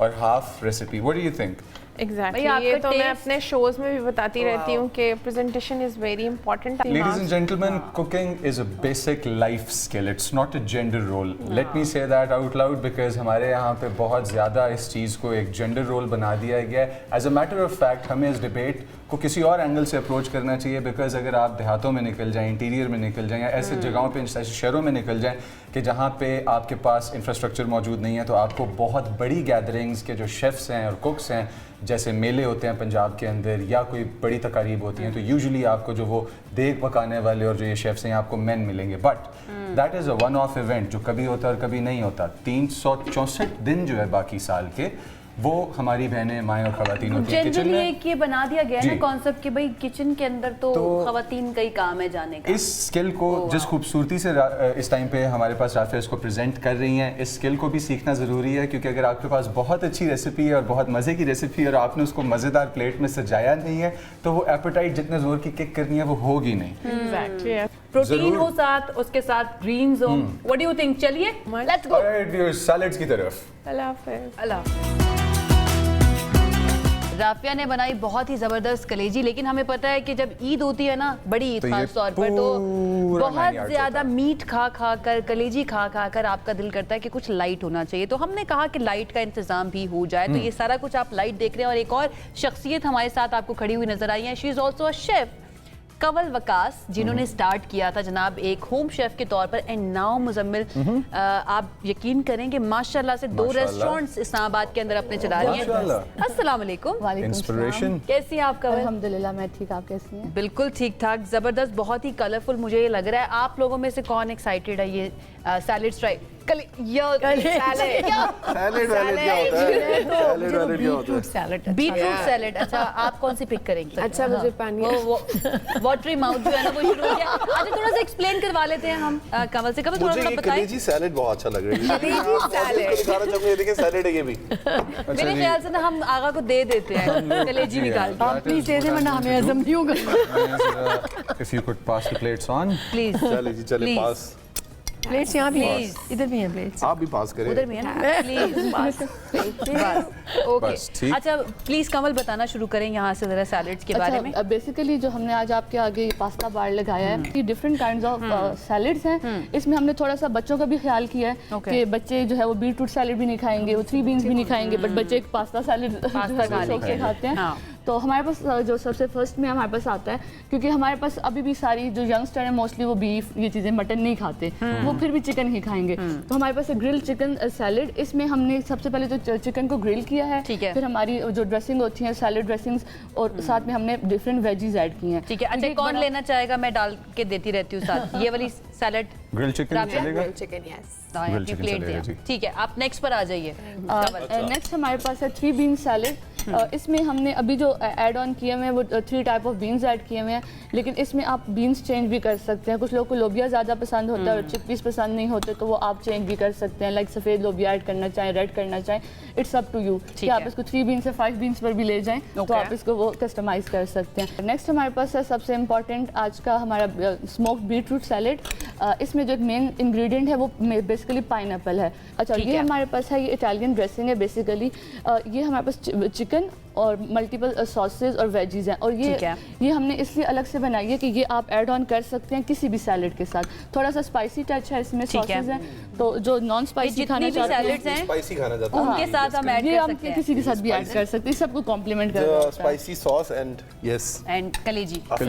और half recipe. What do you think? Exactly भाई, ये आपका तो मैं taste- अपने शोज में भी बताती रहती हूँ कि presentation is very important. Ladies and gentlemen, cooking is a basic life skill. It's not a gender role. Let me say that out loud because हमारे यहाँ पे बहुत ज़्यादा इस चीज़ को एक gender role बना दिया गया है. As a matter of fact, हमें इस debate को किसी और एंगल से अप्रोच करना चाहिए बिकॉज अगर आप देहातों में निकल जाएं, इंटीरियर में निकल जाएं या ऐसे जगहों पे, ऐसे शहरों में निकल जाएं कि जहाँ पे आपके पास इंफ्रास्ट्रक्चर मौजूद नहीं है, तो आपको बहुत बड़ी गैदरिंग्स के जो शेफ्स हैं और कुक्स हैं, जैसे मेले होते हैं पंजाब के अंदर या कोई बड़ी तकारीब होती हैं, तो यूजुअली आपको जो वो देग पकाने वाले और जो ये शेफ्स हैं आपको मेन मिलेंगे. But that is a one of event जो कभी होता है और कभी नहीं होता. 364 दिन जो है बाकी साल के, वो हमारी बहनें, माएँ और ख़वातीन होती हैं किचन जनरली में. एक ये बना दिया गया है ना जी. कॉन्सेप्ट कि भाई किचन के अंदर तो खवातीन का ही काम है जाने का. इस स्किल को जिस खूबसूरती से इस टाइम पे हमारे पास राफिया इसको प्रेजेंट कर रही हैं, इस स्किल को भी सीखना ज़रूरी है क्योंकि अगर आपके पास बहुत अच्छी रेसिपी है और बहुत मज़े की रेसिपी है और आपने उसको मज़ेदार प्लेट में सजाया नहीं है, तो वो एपेटाइट जितने ज़ोर की किक करनी है वो होगी नहीं. एग्जैक्टली प्रोटीन जरूर. हो साथ, उसके साथ ग्रीन्स हो. What do you think? चलिए let's go. Alright viewers, salads की तरफ. अल्लाह हाफिज़। अल्लाह. राफिया ने बनाई बहुत ही ज़बरदस्त कलेजी, लेकिन हमें पता है कि जब ईद होती है ना, बड़ी ईद तो ये खास तौर पर, तो पूरा बहुत मैनियार्ड ज़्यादा होता है. मीट खा खा कर, कलेजी खा खा कर आपका दिल करता है कि कुछ लाइट होना चाहिए. तो हमने कहा कि लाइट का इंतज़ाम भी हो जाए. तो ये सारा कुछ आप लाइट देख रहे हैं और एक और शख्सियत हमारे साथ आपको खड़ी हुई नजर आई है. She is also a chef, Kanwal Waqas, जिन्होंने स्टार्ट किया था जनाब एक होम शेफ के तौर पर. एंड नाउ मुजम्मिल, आप यकीन करेंगे माशाल्लाह से 2 माशाल्लाह. रेस्टोरेंट्स इस्लामाबाद के अंदर अपने चला रही हैं. माशाल्लाह. अस्सलाम वालेकुम. इंस्पिरेशन. कैसी हैं आप कंवल? अल्हम्दुलिल्लाह मैं ठीक, आप कैसी हैं? बिल्कुल ठीक ठाक, जबरदस्त, बहुत ही कलरफुल. मुझे ये लग रहा है आप लोगों में से कौन एक्साइटेड है ये सैलेड ट्राई? सैलेड वाले क्या होता है? सैलेड वाले क्या होता है? Salad beetroot salad. अच्छा, आप कौन सी पिक करेंगे? अच्छा मुझे पानी वो वाटरी माउथ जो है ना वो शुरू हो गया. अच्छा, थोड़ा सा एक्सप्लेन करवा लेते हैं हम कंवल से. कंवल थोड़ा मुझे सा ये बताएं. कलेजी सैलेड बहुत अच्छा लग रहा है. कलेजी सैलेड। दिखाना चाहूंगा, ये देखिए सैलेड है ये भी. मेरे ख्याल से ना हम आगा को दे देते हैं कलेजी निकाल के. आप प्लीज दे दें वरना हमें हजम नहीं होगा. If you could pass the plates on. Please. चलिए जी, चले Please. पास. प्लेट्स यहाँ भी हैं, Please. इधर भी हैं प्लेट्स. आप भी पास करें. उधर भी है ना, प्लीज. बस ओके. बस, ठीक. अच्छा प्लीज कंवल बताना शुरू करें यहाँ से जरा सैलेड्स के बारे में. बेसिकली जो हमने आज आपके आगे पास्ता बार लगाया है, ये डिफरेंट काइंड्स ऑफ सैलेड्स हैं. इसमें हमने थोड़ा सा बच्चों का भी ख्याल किया है Okay. कि बच्चे जो है वो बीटरूट सैलेड भी नहीं खाएंगे, वो 3 बीन्स भी नहीं खाएंगे, बट बच्चे एक पास्ता सैलेड खा लेंगे. खाते हैं. हाँ. तो हमारे पास जो सबसे फर्स्ट में हमारे पास आता है, क्योंकि हमारे पास अभी भी सारी जो यंगस्टर हैं मोस्टली वो बीफ ये चीज़ें मटन नहीं खाते, वो फिर भी चिकन ही खाएंगे. तो हमारे पास ग्रिल चिकन सैलेड, इसमें हमने सबसे पहले तो चिकन को ग्रिल किया है. ठीक है. फिर हमारी जो ड्रेसिंग होती है सैलेड ड्रेसिंग्स, और साथ में हमने डिफरेंट वेजीज ऐड की हैं. ठीक है. अच्छा, कौन लेना चाहेगा? मैं डाल के देती रहती हूँ साथ. ये वाली सैलेड ग्रिल चिकन राफिया? चलेगा. Chicken yes. Grilled chicken plate चलेगा, दिया. जी. ठीक है, आप नेक्स्ट पर आ जाइए. नेक्स्ट हमारे पास है 3 बीन सैलेड. इसमें हमने अभी जो ऐड ऑन किए हुए हैं वो 3 टाइप ऑफ बीन्स ऐड किए हुए हैं, लेकिन इसमें आप बीन्स चेंज भी कर सकते हैं. कुछ लोगों को लोबिया ज़्यादा पसंद होता है और चिकपीस पसंद नहीं होते, तो वो आप चेंज भी कर सकते हैं. लाइक सफ़ेद लोबिया ऐड करना चाहें, रेड करना चाहें, इट्स अप टू यू कि आप इसको 3 बीन से 5 बीन्स पर भी ले जाएं, तो आप इसको वो कस्टमाइज़ कर सकते हैं. नेक्स्ट हमारे पास है सबसे इम्पॉर्टेंट आज का हमारा स्मोक्ड बीटरूट सैलेड. इसमें जो एक मेन इंग्रेडिएंट है वो बेसिकली पाइनएप्पल है. अच्छा, ये हमारे पास है, ये इटालियन ड्रेसिंग है बेसिकली. ये हमारे पास चिकन और मल्टीपल सॉसेज और वेजीज हैं, और ये हमने इसलिए अलग से बनाई है कि ये आप ऐड ऑन कर सकते हैं किसी भी सैलेड के साथ. थोड़ा सा स्पाइसी टच है इसमें, सॉसेज हैं, तो जो नॉन स्पाइसी खाना चाहते हैं सैलेड्स हैं स्पाइसी खाना चाहता हूं, उनके साथ हम ऐड ये कर हम सकते हैं. किसी के साथ भी ऐड कर सकते हैं, सबको कॉम्प्लीमेंट कर रहा होता है. Spicy sauce and yes. And कलेजी. बस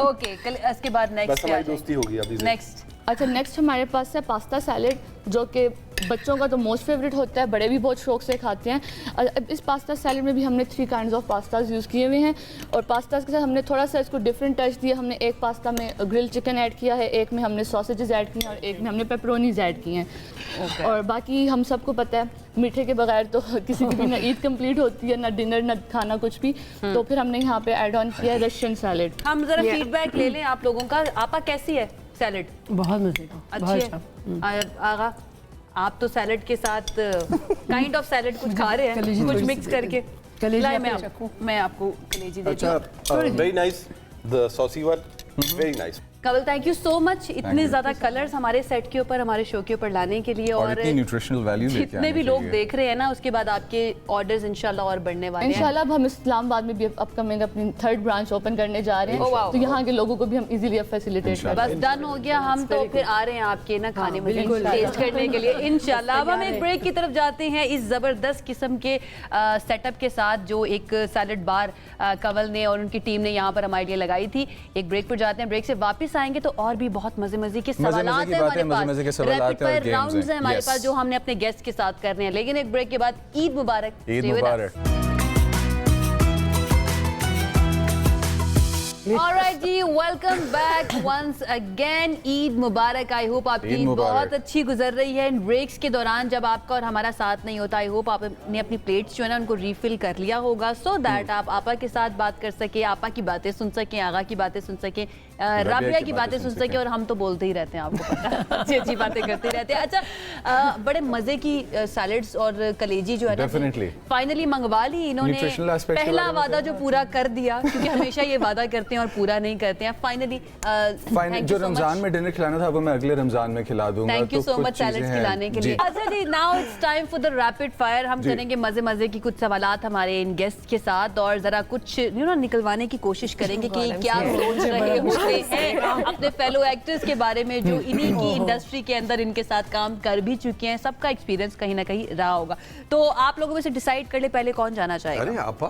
ओके, इसके बाद नेक्स्ट हमारी दोस्ती होगी अभी से. नेक्स्ट. अच्छा, नेक्स्ट हमारे पास है पास्ता सैलेड, जो कि बच्चों का तो मोस्ट फेवरेट होता है, बड़े भी बहुत शौक से खाते हैं. इस पास्ता सैलेड में भी हमने 3 काइंड्स ऑफ पास्ताज यूज़ किए हुए हैं, और पास्ताज के साथ हमने थोड़ा सा इसको डिफरेंट टच दिया. हमने एक पास्ता में ग्रिल चिकन ऐड किया है, एक में हमने सॉसेजेस ऐड किए हैं, और एक में हमने पेपरोनीज ऐड किए हैं. और बाकी हम सबको पता है मीठे के बगैर तो किसी की भी ना ईद कंप्लीट होती है, ना डिनर, ना खाना कुछ भी. तो फिर हमने यहाँ पे ऐड ऑन किया है रशियन सैलेड. हम जरा फीडबैक ले लें आप लोगों का. आपा कैसी है सैलेड? बहुत मजे का, बहुत अच्छी अच्छा. है. आगा, आप तो सैलेड के साथ काइंड ऑफ सैलेड कुछ खा रहे हैं, कलेजी कुछ थोड़ी मिक्स सी करके. कलेजी लाए, आप मैं आपको कलेजी देती अच्छा, हूँ. Very nice. The saucy one very nice. कवल थैंक यू सो मच इतने you. ज्यादा कलर्स हमारे सेट के ऊपर हमारे शो के ऊपर लाने के लिए और इतनी न्यूट्रिशनल वैल्यू लेके जितने आने भी के लोग लिए। देख रहे हैं ना उसके बाद आपके ऑर्डर्स इंशाल्लाह और बढ़ने वाले हैं इंशाल्लाह अब हम इस्लामाबाद में भी अपकमिंग अपनी 3rd ब्रांच ओपन करने जा रहे Oh, wow. हैं, तो यहाँ के लोगों को भी हम इजीली अब फैसिलिटेट कर बस डन हो गया हम तो फिर आ रहे हैं आपके ना खाने में टेस्ट करने के लिए इंशाल्लाह। अब हम एक ब्रेक की तरफ जाते हैं इस ज़बरदस्त किस्म के सेटअप के साथ जो एक सैलड बार कवल ने और उनकी टीम ने यहाँ पर हमारे लिए लगाई थी। एक ब्रेक पर जाते हैं, ब्रेक से वापस आएंगे तो और भी बहुत मजे मजे के सवालात की हैं बातें, हमारे मजे-मजे के पास, सवालात रैपिड हैं और फायर games राउंड्स हैं हैं। हमारे Yes. पास जो हमने अपने गेस्ट के साथ करने हैं। लेकिन एक ब्रेक के बाद ईद मुबारक। Eid Stay with us. मुबारक। Alright जी, welcome back once again. Eid मुबारक। आई होप आपकी ईद ईद मुबारक। बहुत अच्छी गुजर रही है। इन ब्रेक्स के दौरान जब आपका और हमारा साथ नहीं होता, आई होप आपने अपनी प्लेट्स जो है ना उनको रीफिल कर लिया होगा, सो दैट आप आपा के साथ बात कर सके, आपा की बातें सुन सकें, आगा की बातें सुन सकें, राबिया की बातें सुन सकें। और हम तो बोलते ही रहते हैं, आपको पता है, अच्छी अच्छी बातें करते रहते हैं। अच्छा, बड़े मजे की सैलड्स और कलेजी जो है ना Definitely. फाइनली मंगवा ली इन्होंने। Nutritional aspect के पहला बारे में वादा जो पूरा कर दिया, क्योंकि हमेशा ये वादा करते हैं और पूरा नहीं करते हैं। फाइनली जो रमजान में डिनर खिलाना था वो मैं अगले रमजान में खिला दूंगा। थैंक यू तो सो कुछ मच चीजें सैलड्स हैं। खिलाने के जी। लिए। अच्छा जी, now it's time for the rapid fire. हम जी। करेंगे मजे मजे की कुछ सवालात हमारे इन गेस्ट के साथ और जरा कुछ निकलवाने की कोशिश करेंगे कि क्या सोच रहे होते हैं अपने फेलो एक्टर्स के बारे में जो इन्हीं की इंडस्ट्री के अंदर इनके साथ काम कर भी चुके हैं। सबका एक्सपीरियंस कहीं ना कहीं रहा होगा। तो आप लोगों में से डिसाइड कर ले पहले कौन जाना चाहेगा। अरे आपा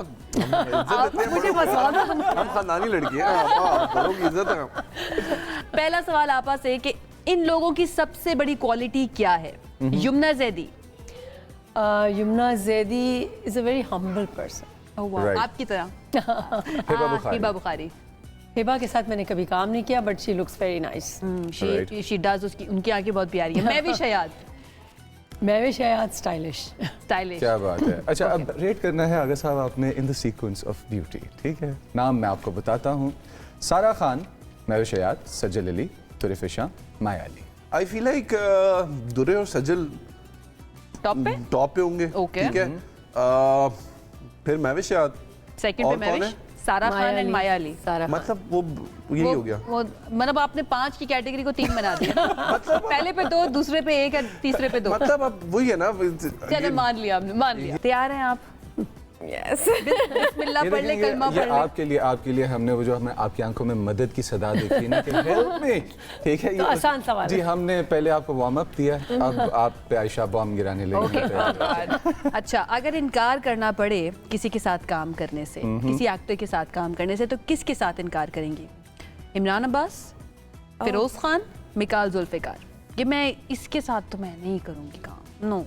मुझे हम खानदानी लड़की हैं आपा, आप बड़ों की इज्जत है। पहला सवाल आपा से कि इन लोगों की सबसे बड़ी क्वालिटी क्या है। Yamuna Zaidi. Yamuna Zaidi is a very humble person. Right. आपकी तरह हिबा बुखारी। हिबा बुखारी। हिबा के साथ मैंने कभी काम नहीं किया, but she looks very nice. Right. She does, उसकी उनकी आंखें बहुत प्यारी है। मैं भी शयाद मैं भी शायद स्टाइलिश। स्टाइलिश। क्या बात है। अच्छा, अब रेट करना है आगा साहब आपने in the sequence of beauty, ठीक है। नाम मैं आपको बताता हूँ: सारा खान, महवे शयाद, सजल अली, तुरिफिशा, माया अली। आई फील लाइक दुरे और सजल टॉप पे, टॉप पे होंगे। Okay. ठीक है। फिर महविश याद, सेकंड पे और कौन महविश, है? सारा खान एंड माया अली। सारा मतलब वो यही हो गया। वो मतलब आपने 5 की कैटेगरी को 3 बना दिया। पहले पे 2, दूसरे पे 1 और तीसरे पे 2। मतलब अब वही है ना। चलो मान लिया आपने, मान लिया। तैयार हैं आप? यस। बिस्मिल्लाह ये पढ़ ले, देखें, कलमा ये पढ़ ले। आपके लिए हमने वो जो हमने आपकी आंखों में मदद की सदा देखी ना कि हेल्प मी, ठीक है। तो आसान सवाल है। जी, हमने पहले आपको वार्म अप दिया, अब आप पे आयशा बॉम्ब गिराने लगी। अच्छा, अगर इनकार करना पड़े किसी के साथ काम करने से, किसी एक्टर के साथ काम करने से, तो किसके साथ इनकार करेंगी? इमरान अब्बास, फिरोज खान, मिकाल जुल्फिकार। ये मैं इसके साथ तो मैं नहीं करूंगी काम, नो।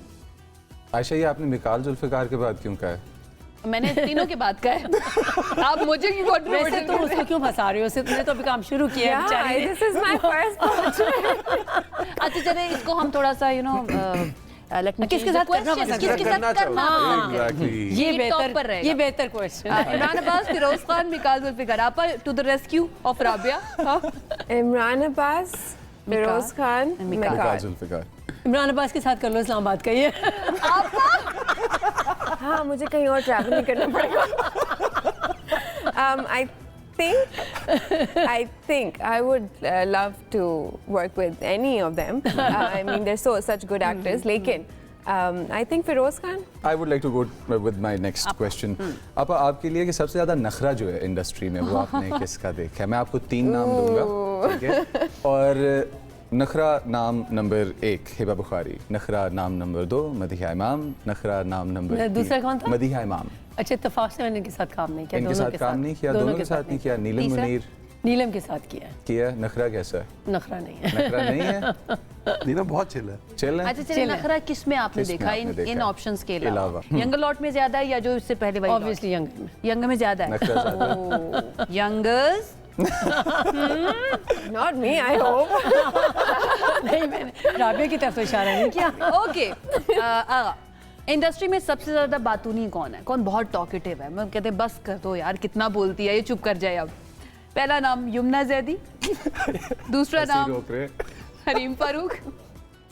आयशा, ये आपने मिकाल जुल्फिकार के बाद क्यों कहा है? मैंने तीनों के बाद कहा है। आप मुझे क्यों वैसे तुम उसको क्यों फंसा रही हो? उससे तुमने तो अभी काम शुरू किया है बेचारी ने। This is my first. अच्छा चले, इसको हम थोड़ा सा किसके साथ करना पसंद किसके साथ करना पसंद है? Exactly. ये top पर रहेगा। ये बेहतर क्वेश्चन। इमरान अब्बास, फिरोज खान, मिकाल जुल्फिकार। आपा to the rescue of Rabia. Imran Abbas, Feroze Khan, Mikaal Mikaal. Zulfiqar. Imran Abbas के साथ कर लो, इस्लामाबाद का ये। हाँ, मुझे कहीं और ट्रैवल नहीं करना पड़ेगा। I think I would love to work with any of them. I mean, they're such good actors. लेकिन I think Firoz Khan. I would like to go with my next question. आपा, आपके लिए कि सबसे ज़्यादा नखरा जो है इंडस्ट्री में वो आपने किसका देखा है? मैं आपको 3 नाम दूंगा, ठीक है। और नखरा नाम नंबर 1 हिबा बुखारी, नखरा नाम नंबर 2 मदीहा इमाम, नखरा नाम नंबर दूसरा कौन था? मदीहा इमाम। अच्छा, इत्तेफाक से मैंने इनके साथ काम नहीं किया। इनके दोनों साथ काम नहीं किया, दोनों के साथ नहीं किया। नीलम तीसरा? मुनीर नीलम के साथ किया है। किया। नखरा कैसा है? नखरा नहीं है। नखरा नहीं है, नीना बहुत चिल है। चल है। अच्छा चलिए, नखरा किस में आपने किस में देखा आपने देखा? इन ऑप्शंस के अलावा? अलावा। यंगर लॉट में ज्यादा है या जो इससे पहले वाली? ऑब्वियसली यंगर में। यंगर में ज्यादा है। नखरा ज़्यादा। Youngers. Not me, I hope. नहीं, मैंने राबिया की तरफ तो इशारा नहीं किया। ओके, आगा, इंडस्ट्री में सबसे ज्यादा बातूनी कौन है? कौन बहुत टॉकेटिव है? मैं कहते हैं बस कर दो यार, कितना बोलती है ये, चुप कर जाए अब। पहला नाम यमुना जैदी, दूसरा ऐसे ही नाम रोक रहे। हरीम फारूक,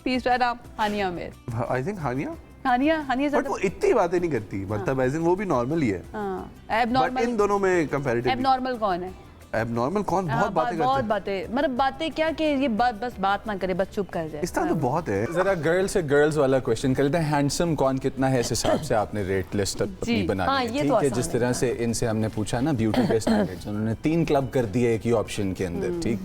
तीसरा नाम Hania Aamir. I think Hania, Hania but ज्यादा वो इतनी बातें नहीं करती। मतलब ऐसे वो भी नॉर्मल ही है, बट एबनॉर्मल। इन दोनों में कंपैरेटिवली एबनॉर्मल कौन है? एबनॉर्मल कौन बहुत बातें बहुत करते हैं बातें, मतलब बातें क्या कि ये बस बात ना करे, बस चुप कर जाए। इस तरह तो बहुत है जरा गर्ल से गर्ल्स वाला क्वेश्चन कर लेते हैं। हैंडसम कौन कितना है इस हिसाब से आपने रेट लिस्ट अपनी बना हाँ, ली ये है, तो ठीक है? आसान जिस तरह से इनसे हमने पूछा ना ब्यूटी के स्टैंडर्ड्स, उन्होंने 3 क्लब कर दिए एक ही ऑप्शन के अंदर, ठीक।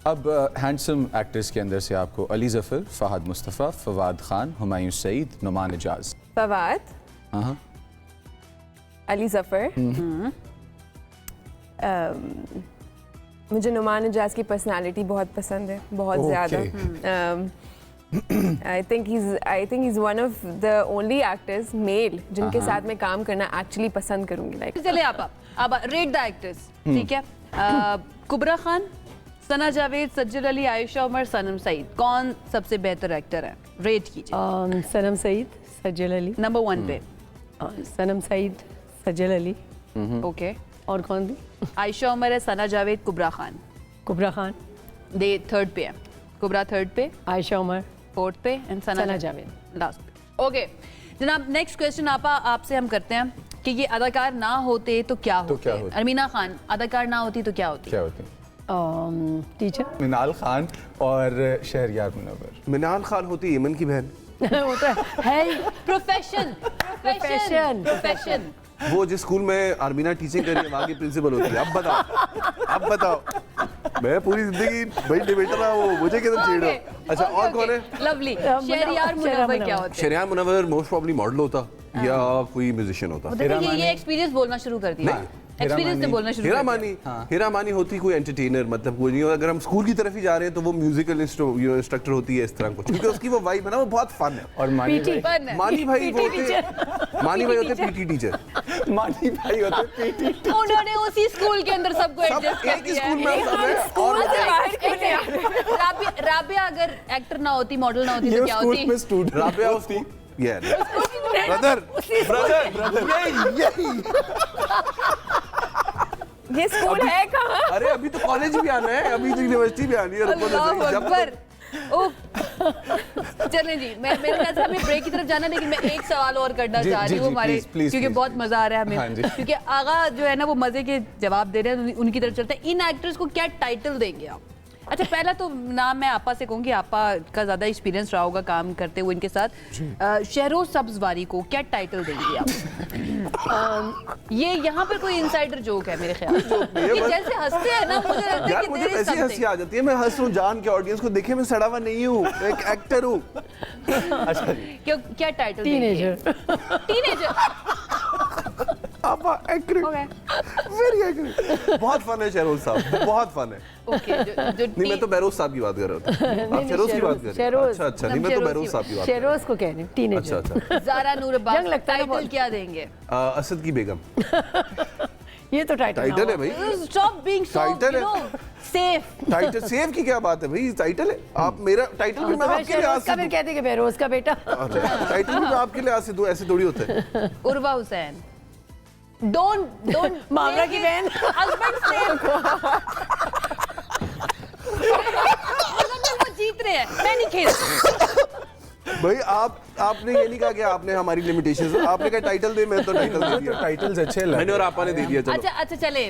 अब हैंडसम एक्टर्स के अंदर से आपको अली जफर, फहद मुस्तफ़ा, फवाद खान, हुमायूं सईद, नुमान इजाज। फवाद, हाँ, अली जफर, मुझे नुमान इजाज की पर्सनालिटी बहुत पसंद है, बहुत ज़्यादा। I think he is one of the only actors male जिनके साथ मैं काम करना एक्चुअली पसंद करूंगी। लाइक चलिए आप रेट द एक्टर्स, ठीक है। कुबरा खान, सना जावेद, सज्जल अली, आयशा उमर, सनम सईद, कौन सबसे बेहतर एक्टर है? रेट कीजिए। सनम सईद, सज्जल अली। नंबर 1 पे सनम सईद, सज्जल अली। ओके, और कौन थी? आयशा उमर है, सना जावेद, कुबरा खान। कुबरा खान, दे 3rd पे है, कुबरा 3rd पे, आयशा उमर, 4th पे एंड सना जावेद लास्ट पे। ओके जनाब, नेक्स्ट क्वेश्चन आपसे हम करते हैं कि ये अदाकार ना होते तो क्या होते? अरमीना खान, अदाकार ना होती तो क्या होती? क्या होते? टीचर मिनाल खान और शहरयार मुनव्वर। मिनाल खान होती यमन की बहन, वो तो है प्रोफेशन। वो जिस स्कूल में आर्मीना टीचिंग कर रही है वहाँ की प्रिंसिपल होती है। अब बताओ मैं पूरी जिंदगी भाई डिबेटर रहा हूँ, मुझे किधर छेड़ रहे हो? अच्छा और कौन है? लवली। शहरयार मुनव्वर क्या होते? Shahryar Munawar most probably model होता या कोई म्यूजिशियन होता। ये एक्सपीरियंस बोलना शुरू कर दिया, एक्सपीरियंस से बोलना शुरू। हीरा मानी होती कोई एंटरटेनर, मतलब कोई नहीं। अगर हम स्कूल की तरफ ही जा रहे हैं तो वो म्यूजिकल इंस्ट्रक्टर होती है, इस तरह कुछ, क्योंकि उसकी वो वाइब है ना, वो बहुत फन है। और मानी भाई होते पीटी टीचर। मानी भाई होते पीटी। उन्होंने उसी स्कूल के अंदर सबको एडजस्ट कर एक ही दिया स्कूल में सब है। और राबिया अगर एक्टर ना होती, मॉडल ना होती तो क्या स्कूल होती? में स्टूडेंट राबिया उसकी ब्रदर यही ये स्कूल है कहाँ? अरे अभी तो कॉलेज भी आना है, अभी तो यूनिवर्सिटी भी आनी है। अल्लाह अकबर। चलें जी, मेरे ख्याल से हमें ब्रेक की तरफ जाना है, लेकिन मैं एक सवाल और करना चाह रही हूँ हमारे, क्योंकि बहुत मजा आ रहा है हमें, क्योंकि आगा जो है ना वो मजे के जवाब दे रहे हैं, उनकी तरफ चलते हैं। इन एक्टर्स को क्या टाइटल देंगे आप? अच्छा, पहला तो नाम मैं आपा से कहूँगी, आपा का ज्यादा एक्सपीरियंस रहा होगा काम करते हुए इनके साथ। शहरोज सब्जवारी को क्या टाइटल देंगे आप? ये यहाँ पर कोई इनसाइडर जोक है मेरे ख्याल से, कि जैसे हंसते हैं ना, मुझे लगता है यार कि मुझे there is ऐसी हंसी something। आ जाती है, मैं हंस रहा हूँ जान के ऑडियंस को देखे, मैं सड़ा हुआ नहीं हूँ, मैं एक एक्टर हूँ। अच्छा जी, क्या टाइटल? टीनेजर। आपा एग्री, वेरी एग्री। बहुत फन है शहरोज साहब, बहुत फन है। ओके, जो नहीं मैं तो बहरोज साहब की बात कर रहा था। आप शहरोज की बात कर रहे हैं? अच्छा नहीं, मैं तो बहरोज साहब की बात कर रहा शेरोज को कह रहे हैं, टीनेजर। अच्छा ज़ारा नूर अब्बास, जंग लगता है ना टाइटल बहुत। क्या देंगे? असद की बेगम ये तो टाइटल है भाई, स्टॉप बीइंग सो टाइटल है। सेफ। टाइटल सेव की क्या बात है भाई, टाइटल है। आप मेरा टाइटल भी मैं आपके लिहाज से फिर कहते कि बेरोज का बेटा। टाइटल भी मैं आपके लिहाज से दूं, ऐसे थोड़ी होता है। उर्वा हुसैन, डोंट मामला की बहन। Husband safe. वो जीत रहे हैं, मैं नहीं खेल। भाई आपने ये नहीं कहा कि आपने हमारी लिमिटेशंस, आपने कहा टाइटल दे, मैं तो टाइटल दे दिया। टाइटल्स अच्छे लगे मैंने और आपा ने दे दिया। चलो अच्छा चले,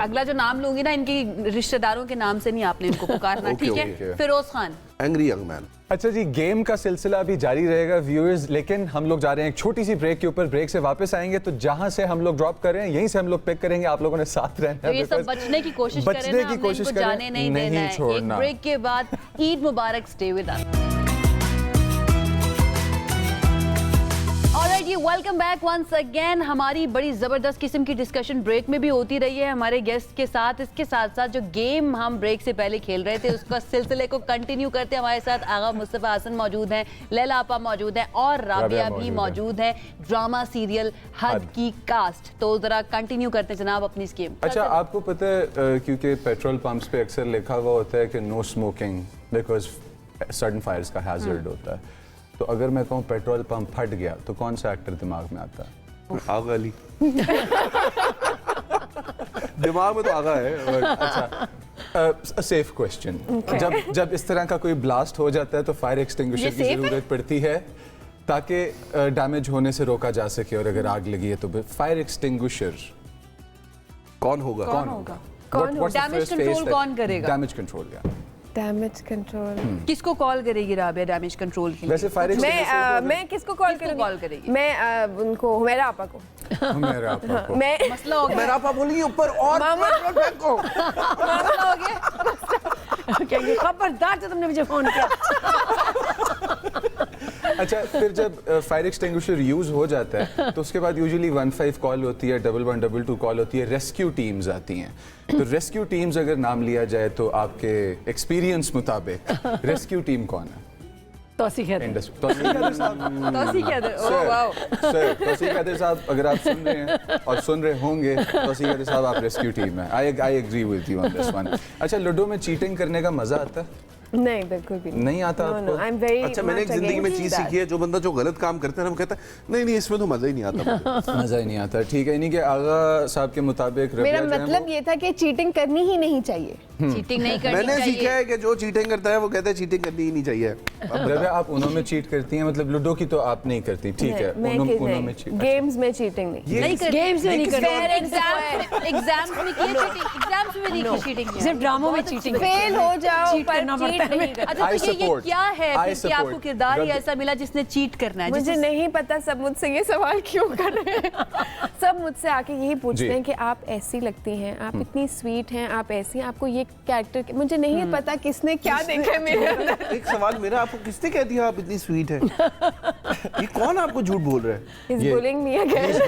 अगला जो नाम लूंगी ना, इनकी रिश्तेदारों के नाम से नहीं आपने इनको पुकारना, ओके, ठीक है? Okay. Feroze Khan. Angry young man. अच्छा जी, गेम का सिलसिला अभी जारी रहेगा व्यूअर्स, लेकिन हम लोग जा रहे हैं एक छोटी सी ब्रेक के ऊपर। ब्रेक से वापस आएंगे तो जहां से हम लोग ड्रॉप कर रहे हैं यहीं से हम लोग पिक करेंगे। आप लोगों ने साथ रहना तो है, ये सब बचने की कोशिश करें ना, हमने इनको जाने नहीं देना है। एक ब्रेक के बाद ईद मुबारक, stay with us. Alright, welcome back once again. हमारी बड़ी ज़बरदस्त किस्म की डिस्कशन ब्रेक में भी होती रही है हमारे गेस्ट के साथ। इसके साथ साथ जो गेम हम ब्रेक से पहले खेल रहे थे उसका सिलसिले को कंटिन्यू करते हमारे साथ आगा मुस्तफ़ा हसन मौजूद हैं, लैला आपा मौजूद हैं और राबिया भी मौजूद है। ड्रामा सीरियल हद की कास्ट। तो ज़रा कंटिन्यू करते जनाब अपनी स्कीम। अच्छा, आपको पता है क्योंकि पेट्रोल पंप्स पे अक्सर लिखा हुआ होता है कि no smoking because sudden fires का हैजर्ड होता है, तो अगर मैं कहूँ पेट्रोल पंप फट गया तो कौन सा एक्टर दिमाग में आता है? आगा अली। दिमाग में तो आगा है। अच्छा, सेफ क्वेश्चन। जब इस तरह का कोई ब्लास्ट हो जाता है तो फायर एक्सटिंग्विशर की जरूरत पड़ती है ताकि डैमेज होने से रोका जा सके, और अगर आग लगी है तो फायर एक्सटिंग्विशर कौन होगा? कौन हो? Damage control कौन करेगा? डैमेज कंट्रोल या डैमेज कंट्रोल किसको कॉल करेगी राबिया डैमेज कंट्रोल के लिए? वैसे फायर मैं किसको कॉल किसको करूंगी? call करेगी? मैं उनको हुमैरा आपा को। मेरा आपा को मैं मसला हो गया। मेरा आपा बोलेंगे ऊपर और मामा। पेट्रोल फेंको। मसला हो गया। कहेंगे खबरदार तो तुमने मुझे फोन किया। अच्छा, फिर जब फायर एक्सटिंग्विशर यूज हो जाता है तो उसके बाद यूजुअली 15 कॉल होती है, 1122 कॉल होती है, रेस्क्यू टीम्स आती हैं। तो रेस्क्यू टीम्स अगर नाम लिया जाए तो आपके एक्सपीरियंस मुताबिक रेस्क्यू टीम कौन है? तौसीक हैदर। तौसीक हैदर साहब। Tauseeq Haider, oh sir, wow. Sir, Tauseeq Haider साहब अगर आप सुन रहे हैं और सुन रहे होंगे, तौसीक हैदर साहब आप रेस्क्यू टीम है। I agree with you on this one. अच्छा, लूडो में चीटिंग करने का मजा आता है? नहीं बिल्कुल भी नहीं आता आपको? आई एम वेरी अच्छा, मैंने एक जिंदगी में चीज सीखी है, जो बंदा जो गलत काम करता है ना वो कहता है नहीं नहीं इसमें तो मजा ही नहीं आता मुझे। मजा ही नहीं आता, ठीक है। इन्हीं के आगा साहब के मुताबिक मेरा रबिया जो है मतलब वो- ये था कि चीटिंग करनी ही नहीं चाहिए। चीटिंग नहीं करनी मैंने चाहिए। सीखा है कि जो चीटिंग करता है वो कहता है चीटिंग करनी ही नहीं चाहिए। अब रबिया आप उन्हों में चीट करती हैं, मतलब लूडो की तो आप नहीं करती, ठीक है। उन्हों में चीट। गेम्स में चीटिंग नहीं। नहीं करती। गेम्स में नहीं करती। एग्जाम्स में की चीटिंग, एग्जाम्स में नहीं की चीटिंग। सिर्फ ड्रामों में चीटिंग। फेल हो जाओ चीट पर करना चीट पड़ता है। नहीं करना। अच्छा, तो ये support. क्या है I फिर कि आपको support. किरदार ही रबिया- ऐसा मिला जिसने चीट करना है? मुझे नहीं पता सब मुझसे ये सवाल क्यों कर रहे हैं। सब मुझसे आके यही पूछते जी। हैं कि आप ऐसी लगती हैं, आप इतनी स्वीट हैं, आप ऐसी, आपको ये कैरेक्टर, मुझे नहीं पता किसने क्या देखा है मेरे अंदर। एक सवाल मेरा, आपको किसने कह दिया आप इतनी स्वीट है? ये कौन आपको झूठ बोल रहा है? He's bullying me again.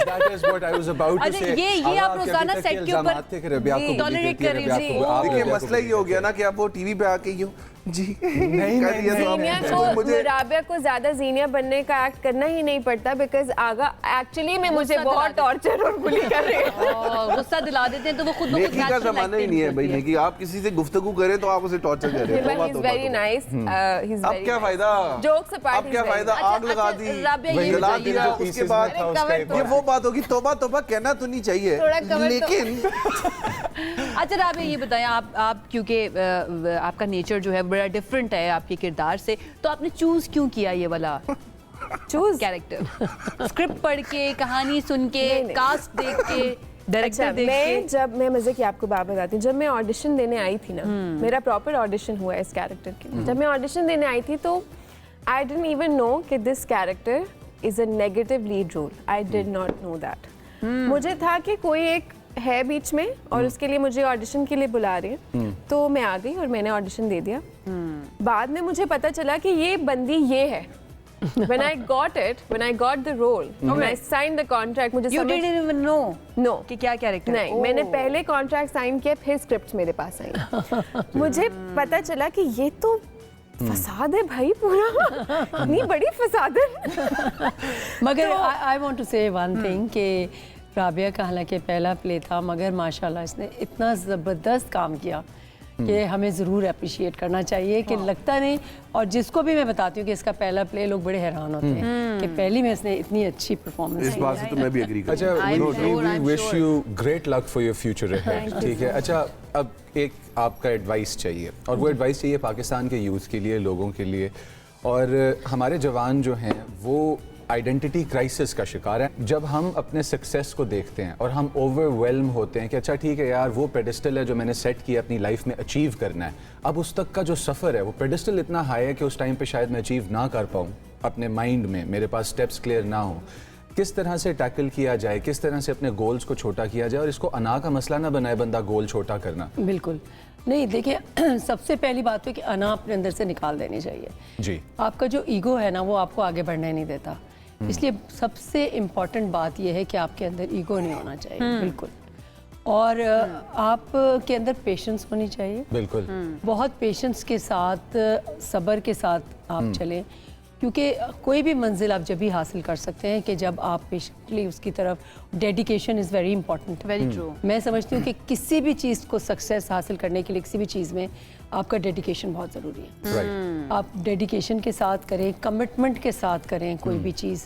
That is what I was about to अच्छा, say. ये आप रोजाना सेट के ऊपर tolerate कर रही हो। देखिए मसला ये हो गया ना कि आप वो टीवी पे आके यूं जी नहीं, कर दिया तो आप- जीनिया तो को, मुझे राबिया को ज्यादा जीनिया बनने का एक्ट करना ही नहीं पड़ता, बिकॉज आगा एक्चुअली में मुझे गुस्सा बहुत दिला टॉर्चर और बुली कर रहे हैं। और गुस्सा दिला देते हैं तो वो खुद ब खुद नेकी का natural जमाना ही acting नहीं है भाई, करती नेकी आप किसी से गुफ्तगू करें तो आप उसे टॉर्चर कर रहे हैं। But he's very nice. He's अब very क्या nice. फायदा? Jokes apart, अब क्या he's very फायदा? nice. आग लगा दी, राबिया, ये जला बताइए दिया, जो उसके बाद था उसका एक ये वो बात होगी, तौबा तौबा कहना तो नहीं चाहिए, थोड़ा cover तो- लेकिन अच्छा राबिया, ये बताएं आप क्योंकि आपका नेचर जो है बड़ा डिफरेंट है आपके किरदार से, तो आपने चूज क्यों किया ये वाला चूज कैरेक्टर? स्क्रिप्ट पढ़ के, कहानी सुन के, नहीं। कास्ट देख के, अच्छा, डायरेक्टर देख के? मैं मजे की आपको बात बताती हूँ। जब मैं ऑडिशन देने आई थी ना, मेरा प्रॉपर ऑडिशन हुआ इस कैरेक्टर के लिए। जब मैं ऑडिशन देने आई थी तो आई डिडंट इवन नो कि this character is a negative lead role. I did not know that. मुझे था कि कोई एक है बीच में और उसके लिए मुझे ऑडिशन के लिए बुला रही है, तो मैं आ गई और मैंने ऑडिशन दे दिया। बाद में मुझे पता चला कि ये बंदी ये है। When I got it, when I got the role, when I signed the contract, मुझे You समझ didn't even know No. कि क्या कैरेक्टर? नहीं, मैंने पहले कॉन्ट्रैक्ट साइन किया, फिर स्क्रिप्ट मेरे पास आई। मुझे पता चला कि ये तो फसाद है भाई, पूरा इतनी बड़ी फसाद है। मगर आई वांट टू से वन थिंग कि राबिया का हालांकि पहला प्ले था, मगर माशाल्लाह इसने इतना ज़बरदस्त काम किया कि हमें ज़रूर अप्रिशिएट करना चाहिए कि लगता नहीं। और जिसको भी मैं बताती हूँ कि इसका पहला प्ले, लोग बड़े हैरान होते हैं कि पहली में इसने इतनी अच्छी परफॉर्मेंस इस बात से तो मैं भी एग्री करता अच्छा, I'm we sure, I'm wish sure. you great luck for your future ahead, ठीक है। अच्छा, अब एक आपका एडवाइस चाहिए, और वो एडवाइस चाहिए पाकिस्तान के यूथ के लिए, लोगों के लिए। और हमारे जवान जो हैं वो आइडेंटिटी क्राइसिस का शिकार है। जब हम अपने सक्सेस को देखते हैं और हम ओवरवेल्म होते हैं कि अच्छा ठीक है यार, वो पेडिस्टल है जो मैंने सेट किया अपनी लाइफ में अचीव करना है, अब उस तक का जो सफ़र है वो पेडिस्टल इतना हाई है कि उस टाइम पे शायद मैं अचीव ना कर पाऊँ अपने माइंड में, मेरे पास स्टेप्स क्लियर ना हो। किस तरह से टैकल किया जाए, किस तरह से अपने गोल्स को छोटा किया जाए, और इसको अना का मसला ना बनाए बंदा गोल छोटा करना। बिल्कुल नहीं। देखिए सबसे पहली बात तो कि अना अपने अंदर से निकाल देनी चाहिए जी। आपका जो ईगो है ना, वो आपको आगे बढ़ने नहीं देता। इसलिए सबसे इम्पॉर्टेंट बात यह है कि आपके अंदर ईगो नहीं होना चाहिए, बिल्कुल। और आपके अंदर पेशेंस होनी चाहिए, बिल्कुल। बहुत पेशेंस के साथ, सब्र के साथ आप चलें, क्योंकि कोई भी मंजिल आप जब भी हासिल कर सकते हैं कि जब आप पेशेंटली उसकी तरफ, dedication is very important. Very true. मैं समझती हूँ कि किसी भी चीज़ को सक्सेस हासिल करने के लिए, किसी भी चीज़ में आपका डेडिकेशन बहुत ज़रूरी है। राइट। आप डेडिकेशन के साथ करें, कमिटमेंट के साथ करें कोई भी चीज़,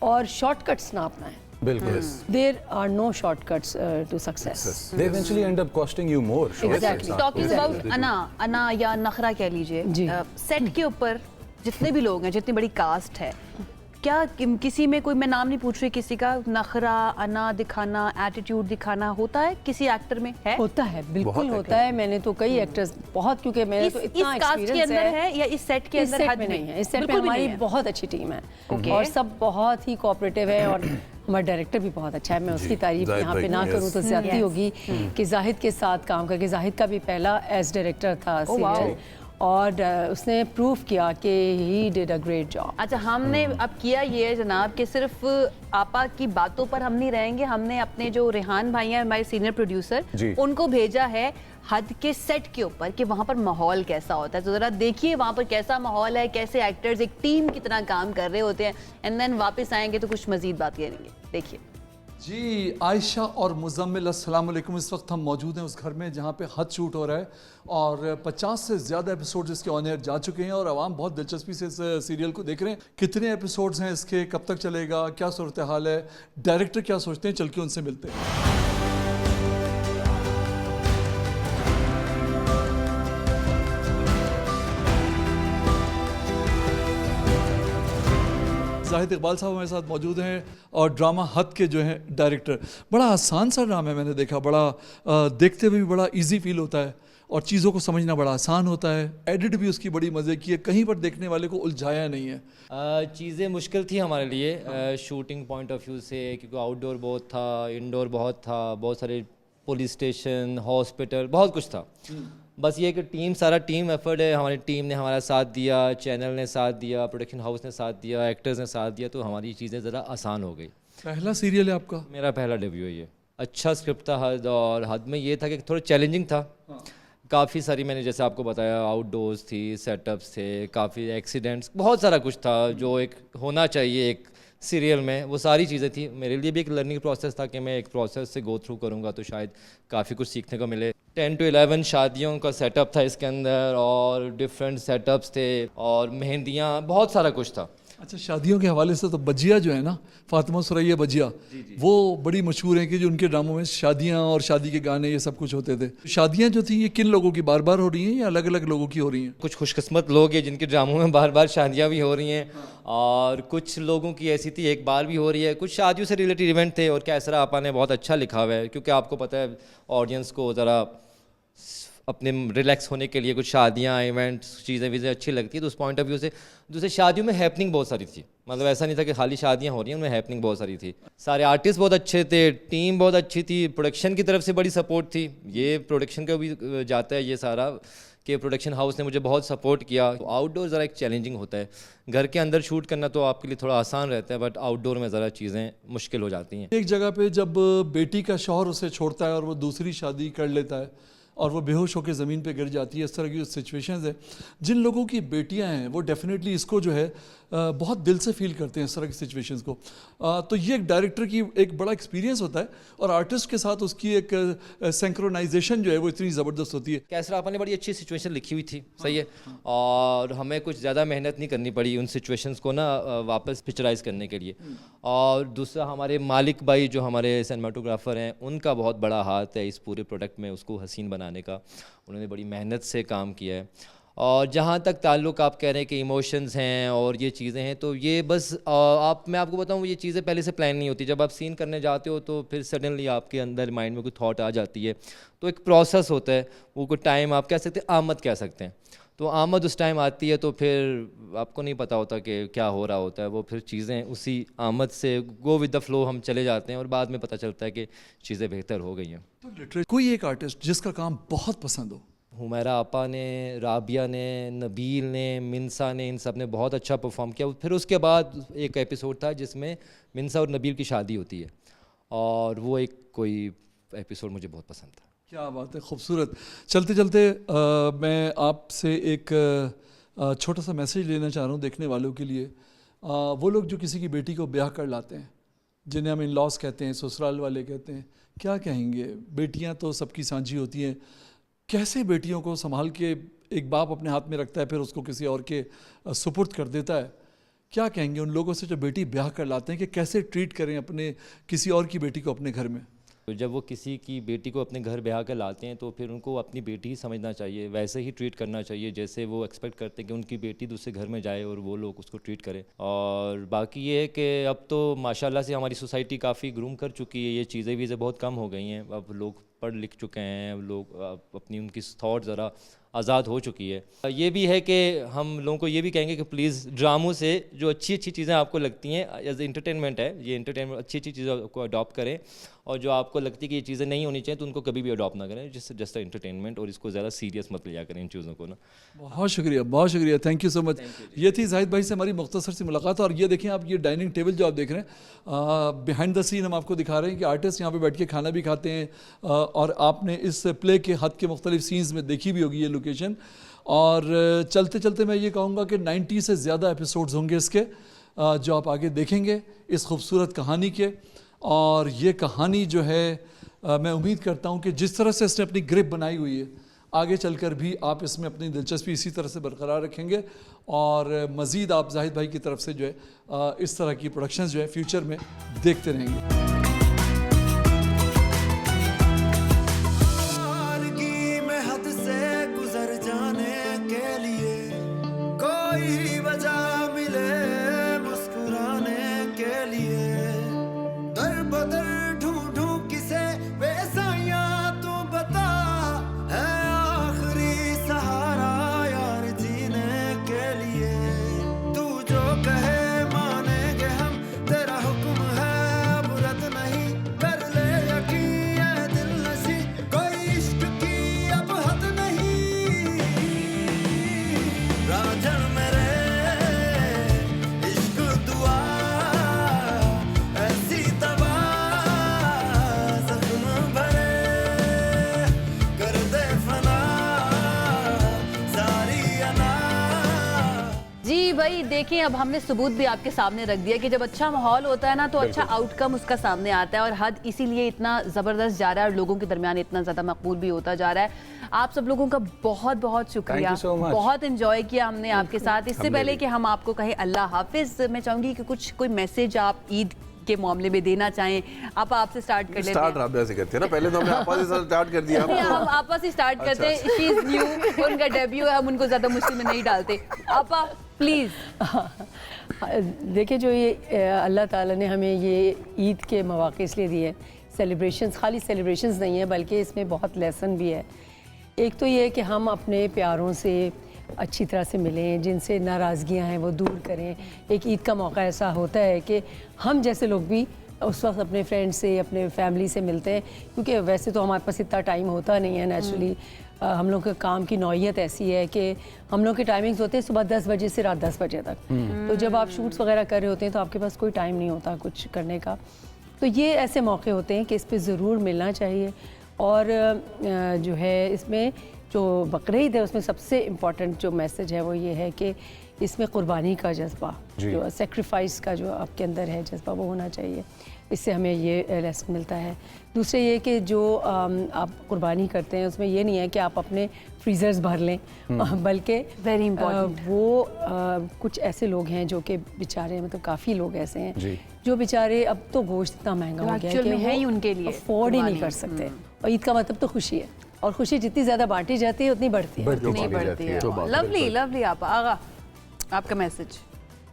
और शॉर्टकट्स ना अपनाएं। बिल्कुल। There are no shortcuts to success. They eventually end up costing you more. Exactly. Talking about अना या नखरा कह लीजिए, जी। सेट के ऊपर जितने भी लोग हैं, जितनी बड़ी कास्ट है, क्या किसी में कोई, मैं नाम नहीं पूछ रही किसी का, नखरा अना दिखाना, एटीट्यूड दिखाना होता है किसी एक्टर में? है, होता है, बिल्कुल होता है। मैंने तो कई एक्टर्स बहुत, क्योंकि मैंने तो इतना इस कास्ट के अंदर है या इस सेट के इस अंदर? सेट में नहीं है, इस सेट में हमारी बहुत अच्छी टीम है और सब बहुत ही कोऑपरेटिव है और हमारा डायरेक्टर भी बहुत अच्छा है। मैं उसकी तारीफ यहाँ पे ना करूँ तो ज्यादती होगी कि जाहिद के साथ काम करके, जाहिद का भी पहला एज डायरेक्टर था सीरियल और उसने प्रूव किया कि he did a great job. अच्छा, हमने अब किया ये है जनाब कि सिर्फ आपा की बातों पर हम नहीं रहेंगे, हमने अपने जो रेहान भाई हैं हमारे सीनियर प्रोड्यूसर, उनको भेजा है हद के सेट के ऊपर कि वहाँ पर माहौल कैसा होता है। तो ज़रा देखिए वहाँ पर कैसा माहौल है, कैसे एक्टर्स एक टीम की तरह काम कर रहे होते हैं, एंड देन वापस आएंगे तो कुछ मजीद बात करेंगे। देखिए जी, आयशा और मुजम्मिल, अस्सलाम वालेकुम। इस वक्त हम मौजूद हैं उस घर में जहाँ पे हद शूट हो रहा है और 50 से ज़्यादा एपिसोड्स इसके ऑन एयर जा चुके हैं और आवाम बहुत दिलचस्पी से इस सीरियल को देख रहे हैं। कितने एपिसोड्स हैं इसके, कब तक चलेगा, क्या सूरत हाल है, डायरेक्टर क्या सोचते हैं, चल के उनसे मिलते हैं। जाहिद इकबाल साहब हमारे साथ मौजूद हैं और ड्रामा हद के जो हैं डायरेक्टर। बड़ा आसान सा ड्रामा है, मैंने देखा, बड़ा देखते हुए भी बड़ा इजी फील होता है और चीज़ों को समझना बड़ा आसान होता है। एडिट भी उसकी बड़ी मज़े की है, कहीं पर देखने वाले को उलझाया नहीं है। चीज़ें मुश्किल थी हमारे लिए शूटिंग पॉइंट ऑफ व्यू से, क्योंकि आउटडोर बहुत था, इंडोर बहुत था, बहुत सारे पुलिस स्टेशन, हॉस्पिटल, बहुत कुछ था। बस ये कि सारा टीम एफर्ट है, हमारी टीम ने हमारा साथ दिया, चैनल ने साथ दिया, प्रोडक्शन हाउस ने साथ दिया, एक्टर्स ने साथ दिया, तो हमारी चीज़ें ज़रा आसान हो गई। पहला सीरियल है आपका? मेरा पहला डेब्यू है ये। अच्छा स्क्रिप्ट था हद, और हद में ये था कि थोड़ा चैलेंजिंग था। काफ़ी सारी, मैंने जैसे आपको बताया, आउटडोर्स थी, सेटअप्स थे, काफ़ी एक्सीडेंट्स, बहुत सारा कुछ था जो एक होना चाहिए एक सीरियल में, वो सारी चीज़ें थी। मेरे लिए भी एक लर्निंग प्रोसेस था कि मैं एक प्रोसेस से गो थ्रू करूँगा तो शायद काफ़ी कुछ सीखने को मिले। 10 to 11 शादियों का सेटअप था इसके अंदर और डिफरेंट सेटअप्स थे और मेहंदियाँ, बहुत सारा कुछ था। अच्छा, शादियों के हवाले से तो बजिया जो है ना, फातिमा सुरैया बजिया, वो बड़ी मशहूर हैं कि जो उनके ड्रामों में शादियाँ और शादी के गाने ये सब कुछ होते थे। शादियाँ जो थी ये किन लोगों की बार बार हो रही हैं या अलग अलग लोगों की हो रही हैं? कुछ खुशकिस्मत लोग हैं जिनके ड्रामों में बार बार शादियाँ भी हो रही हैं और कुछ लोगों की ऐसी थी एक बार भी हो रही है। कुछ शादियों से रिलेटेड इवेंट थे और कैसरा आपा ने बहुत अच्छा लिखा हुआ है, क्योंकि आपको पता है ऑडियंस को ज़रा अपने रिलैक्स होने के लिए कुछ शादियाँ, इवेंट्स, चीज़ें वीज़ें अच्छी लगती है, तो उस पॉइंट ऑफ व्यू से। दूसरे शादियों में हैपनिंग बहुत सारी थी, मतलब ऐसा नहीं था कि खाली शादियाँ हो रही हैं, उनमें हैपनिंग बहुत सारी थी। सारे आर्टिस्ट बहुत अच्छे थे, टीम बहुत अच्छी थी, प्रोडक्शन की तरफ से बड़ी सपोर्ट थी। ये प्रोडक्शन का भी जाता है ये सारा कि प्रोडक्शन हाउस ने मुझे बहुत सपोर्ट किया। तो आउटडोर ज़रा एक चैलेंजिंग होता है, घर के अंदर शूट करना तो आपके लिए थोड़ा आसान रहता है, बट आउटडोर में ज़रा चीज़ें मुश्किल हो जाती हैं। एक जगह पे जब बेटी का शौहर उसे छोड़ता है और वो दूसरी शादी कर लेता है और वो बेहोश होकर ज़मीन पे गिर जाती है, इस तरह की सिचुएशंस है। जिन लोगों की बेटियां हैं वो डेफिनेटली इसको जो है बहुत दिल से फील करते हैं इस तरह की सिचुएशंस को। तो ये एक डायरेक्टर की एक बड़ा एक्सपीरियंस होता है और आर्टिस्ट के साथ उसकी एक सिंक्रोनाइजेशन जो है वो इतनी ज़बरदस्त होती है। कैसरा आपा ने बड़ी अच्छी सिचुएशन लिखी हुई थी, सही है, और हमें कुछ ज़्यादा मेहनत नहीं करनी पड़ी उन सिचुएशंस को ना वापस पिक्चराइज करने के लिए। और दूसरा, हमारे मालिक भाई जो हमारे सिनेमाटोग्राफर हैं, उनका बहुत बड़ा हाथ है इस पूरे प्रोडक्ट में उसको हसीन बनाने का। उन्होंने बड़ी मेहनत से काम किया है। और जहाँ तक ताल्लुक़ आप कह रहे हैं कि इमोशंस हैं और ये चीज़ें हैं, तो ये बस मैं आपको बताऊँ, ये चीज़ें पहले से प्लान नहीं होती। जब आप सीन करने जाते हो तो फिर सडनली आपके अंदर माइंड में कोई थॉट आ जाती है, तो एक प्रोसेस होता है, वो कोई टाइम आप कह सकते हैं, आमद कह सकते हैं। तो आमद उस टाइम आती है तो फिर आपको नहीं पता होता कि क्या हो रहा होता है, वो फिर चीज़ें उसी आमद से गो विद द फ्लो हम चले जाते हैं और बाद में पता चलता है कि चीज़ें बेहतर हो गई हैं। तो लिटरेचर कोई एक आर्टिस्ट जिसका काम बहुत पसंद हो? हुमैरा आपा ने, राबिया ने, नबील ने, मिनसा ने, इन सब ने बहुत अच्छा परफॉर्म किया। फिर उसके बाद एक एपिसोड था जिसमें मिनसा और नबील की शादी होती है और वो एक कोई एपिसोड मुझे बहुत पसंद था। क्या बात है, खूबसूरत। चलते चलते मैं आपसे एक छोटा सा मैसेज लेना चाह रहा हूँ देखने वालों के लिए। वो लोग जो किसी की बेटी को ब्याह कर लाते हैं, जिन्हें हम इन लॉस कहते हैं, ससुराल वाले कहते हैं, क्या कहेंगे? बेटियाँ तो सबकी साझी होती हैं, कैसे बेटियों को संभाल के एक बाप अपने हाथ में रखता है फिर उसको किसी और के सुपुर्द कर देता है? क्या कहेंगे उन लोगों से जो बेटी ब्याह कर लाते हैं कि कैसे ट्रीट करें अपने किसी और की बेटी को अपने घर में? तो जब वो किसी की बेटी को अपने घर ब्याह कर लाते हैं तो फिर उनको अपनी बेटी ही समझना चाहिए, वैसे ही ट्रीट करना चाहिए जैसे वो एक्सपेक्ट करते हैं कि उनकी बेटी दूसरे घर में जाए और वो लोग उसको ट्रीट करें। और बाकी ये है कि अब तो माशाल्लाह से हमारी सोसाइटी काफ़ी ग्रूम कर चुकी है, ये चीज़ें भी बहुत कम हो गई हैं, अब लोग पढ़ लिख चुके हैं, अब लोग अपनी उनकी थॉट ज़रा आज़ाद हो चुकी है। ये भी है कि हम लोगों को ये भी कहेंगे कि प्लीज़ ड्रामों से जो अच्छी अच्छी चीज़ें आपको लगती हैं एज एंटरटेनमेंट है, ये एंटरटेनमेंट अच्छी अच्छी चीज़ों को अडॉप्ट करें, और जो आपको लगती है कि ये चीज़ें नहीं होनी चाहिए तो उनको कभी भी अडॉप्ट ना करें, जिससे जस्ट एंटरटेनमेंट, और इसको ज़्यादा सीरियस मत लिया करें इन चीज़ों को ना। बहुत शुक्रिया, थैंक यू सो मच। ये थी जाहिद भाई से हमारी मुख्तसर सी मुलाकात। और ये देखें आप, ये डाइनिंग टेबल जो आप देख रहे हैं, बिहाइंड द सीन हम आपको दिखा रहे हैं कि आर्टिस्ट यहाँ पे बैठ के खाना भी खाते हैं, और आपने इस प्ले के हद के मुख्तलिफ सीन्स में देखी भी होगी ये लोकेशन। और चलते चलते मैं ये कहूँगा कि 90 से ज़्यादा एपिसोड्स होंगे इसके, जो आप आगे देखेंगे इस खूबसूरत कहानी के। और ये कहानी जो है मैं उम्मीद करता हूँ कि जिस तरह से इसने अपनी ग्रिप बनाई हुई है, आगे चलकर भी आप इसमें अपनी दिलचस्पी इसी तरह से बरकरार रखेंगे, और मज़ीद आप जाहिद भाई की तरफ से जो है इस तरह की प्रोडक्शंस जो है फ्यूचर में देखते रहेंगे। भाई देखिए, अब हमने सबूत भी आपके सामने रख दिया कि जब अच्छा माहौल होता है ना तो अच्छा आउटकम उसका सामने आता है, और हद इसीलिए इतना ज़बरदस्त जा रहा है और लोगों के दरमियान इतना ज़्यादा मकबूल भी होता जा रहा है। आप सब लोगों का बहुत बहुत शुक्रिया, बहुत इंजॉय किया हमने आपके साथ। इससे पहले कि हम आपको कहें अल्लाह हाफिज, मैं चाहूँगी कि कोई मैसेज आप ईद के मामले में देना चाहें। आपसे स्टार्ट कर लेते हैं। स्टार्ट राबिया से करते हैं ना, पहले तो हमने आपा से स्टार्ट कर दिया। हम आपा से स्टार्ट करते हैं, शी इज न्यू, उनका डेब्यू है, हम उनको ज़्यादा मुश्किल में नहीं डालते। आपा प्लीज़। देखिए, जो ये अल्लाह ताला ने हमें ये ईद के मौके इसलिए दिए, सेलिब्रेशंस खाली सेलिब्रेशंस नहीं है बल्कि इसमें बहुत लेसन भी है। एक तो ये है कि हम अपने प्यारों से अच्छी तरह से मिलें, जिनसे नाराज़गियाँ हैं वो दूर करें। एक ईद का मौका ऐसा होता है कि हम जैसे लोग भी उस वक्त अपने फ्रेंड्स से, अपने फैमिली से मिलते हैं, क्योंकि वैसे तो हमारे पास इतना टाइम होता नहीं है नेचुरली। हम लोग के काम की नौइयत ऐसी है कि हम लोग के टाइमिंग्स होते हैं सुबह 10 बजे से रात 10 बजे तक। तो जब आप शूट्स वगैरह कर रहे होते हैं तो आपके पास कोई टाइम नहीं होता कुछ करने का। तो ये ऐसे मौके होते हैं कि इस पर ज़रूर मिलना चाहिए। और जो है इसमें जो बकरीद है उसमें सबसे इम्पॉर्टेंट जो मैसेज है वो ये है कि इसमें कुर्बानी का जज्बा, जो सेक्रीफाइस का जो आपके अंदर है जज्बा, वो होना चाहिए। इससे हमें ये लेसन मिलता है। दूसरे ये कि जो आप कुर्बानी करते हैं उसमें ये नहीं है कि आप अपने फ्रीज़र्स भर लें, बल्कि वेरी इंपॉर्टेंट वो कुछ ऐसे लोग हैं जो कि बेचारे, मतलब काफ़ी लोग ऐसे हैं जो बेचारे, अब तो गोश्त इतना महंगा हो गया है कि है ही उनके लिए अफोर्ड ही नहीं कर सकते। और ईद का मतलब तो खुशी है, और खुशी जितनी ज़्यादा बांटी जाती है उतनी बढ़ती है। Lovely lovely. आगा आपका मैसेज।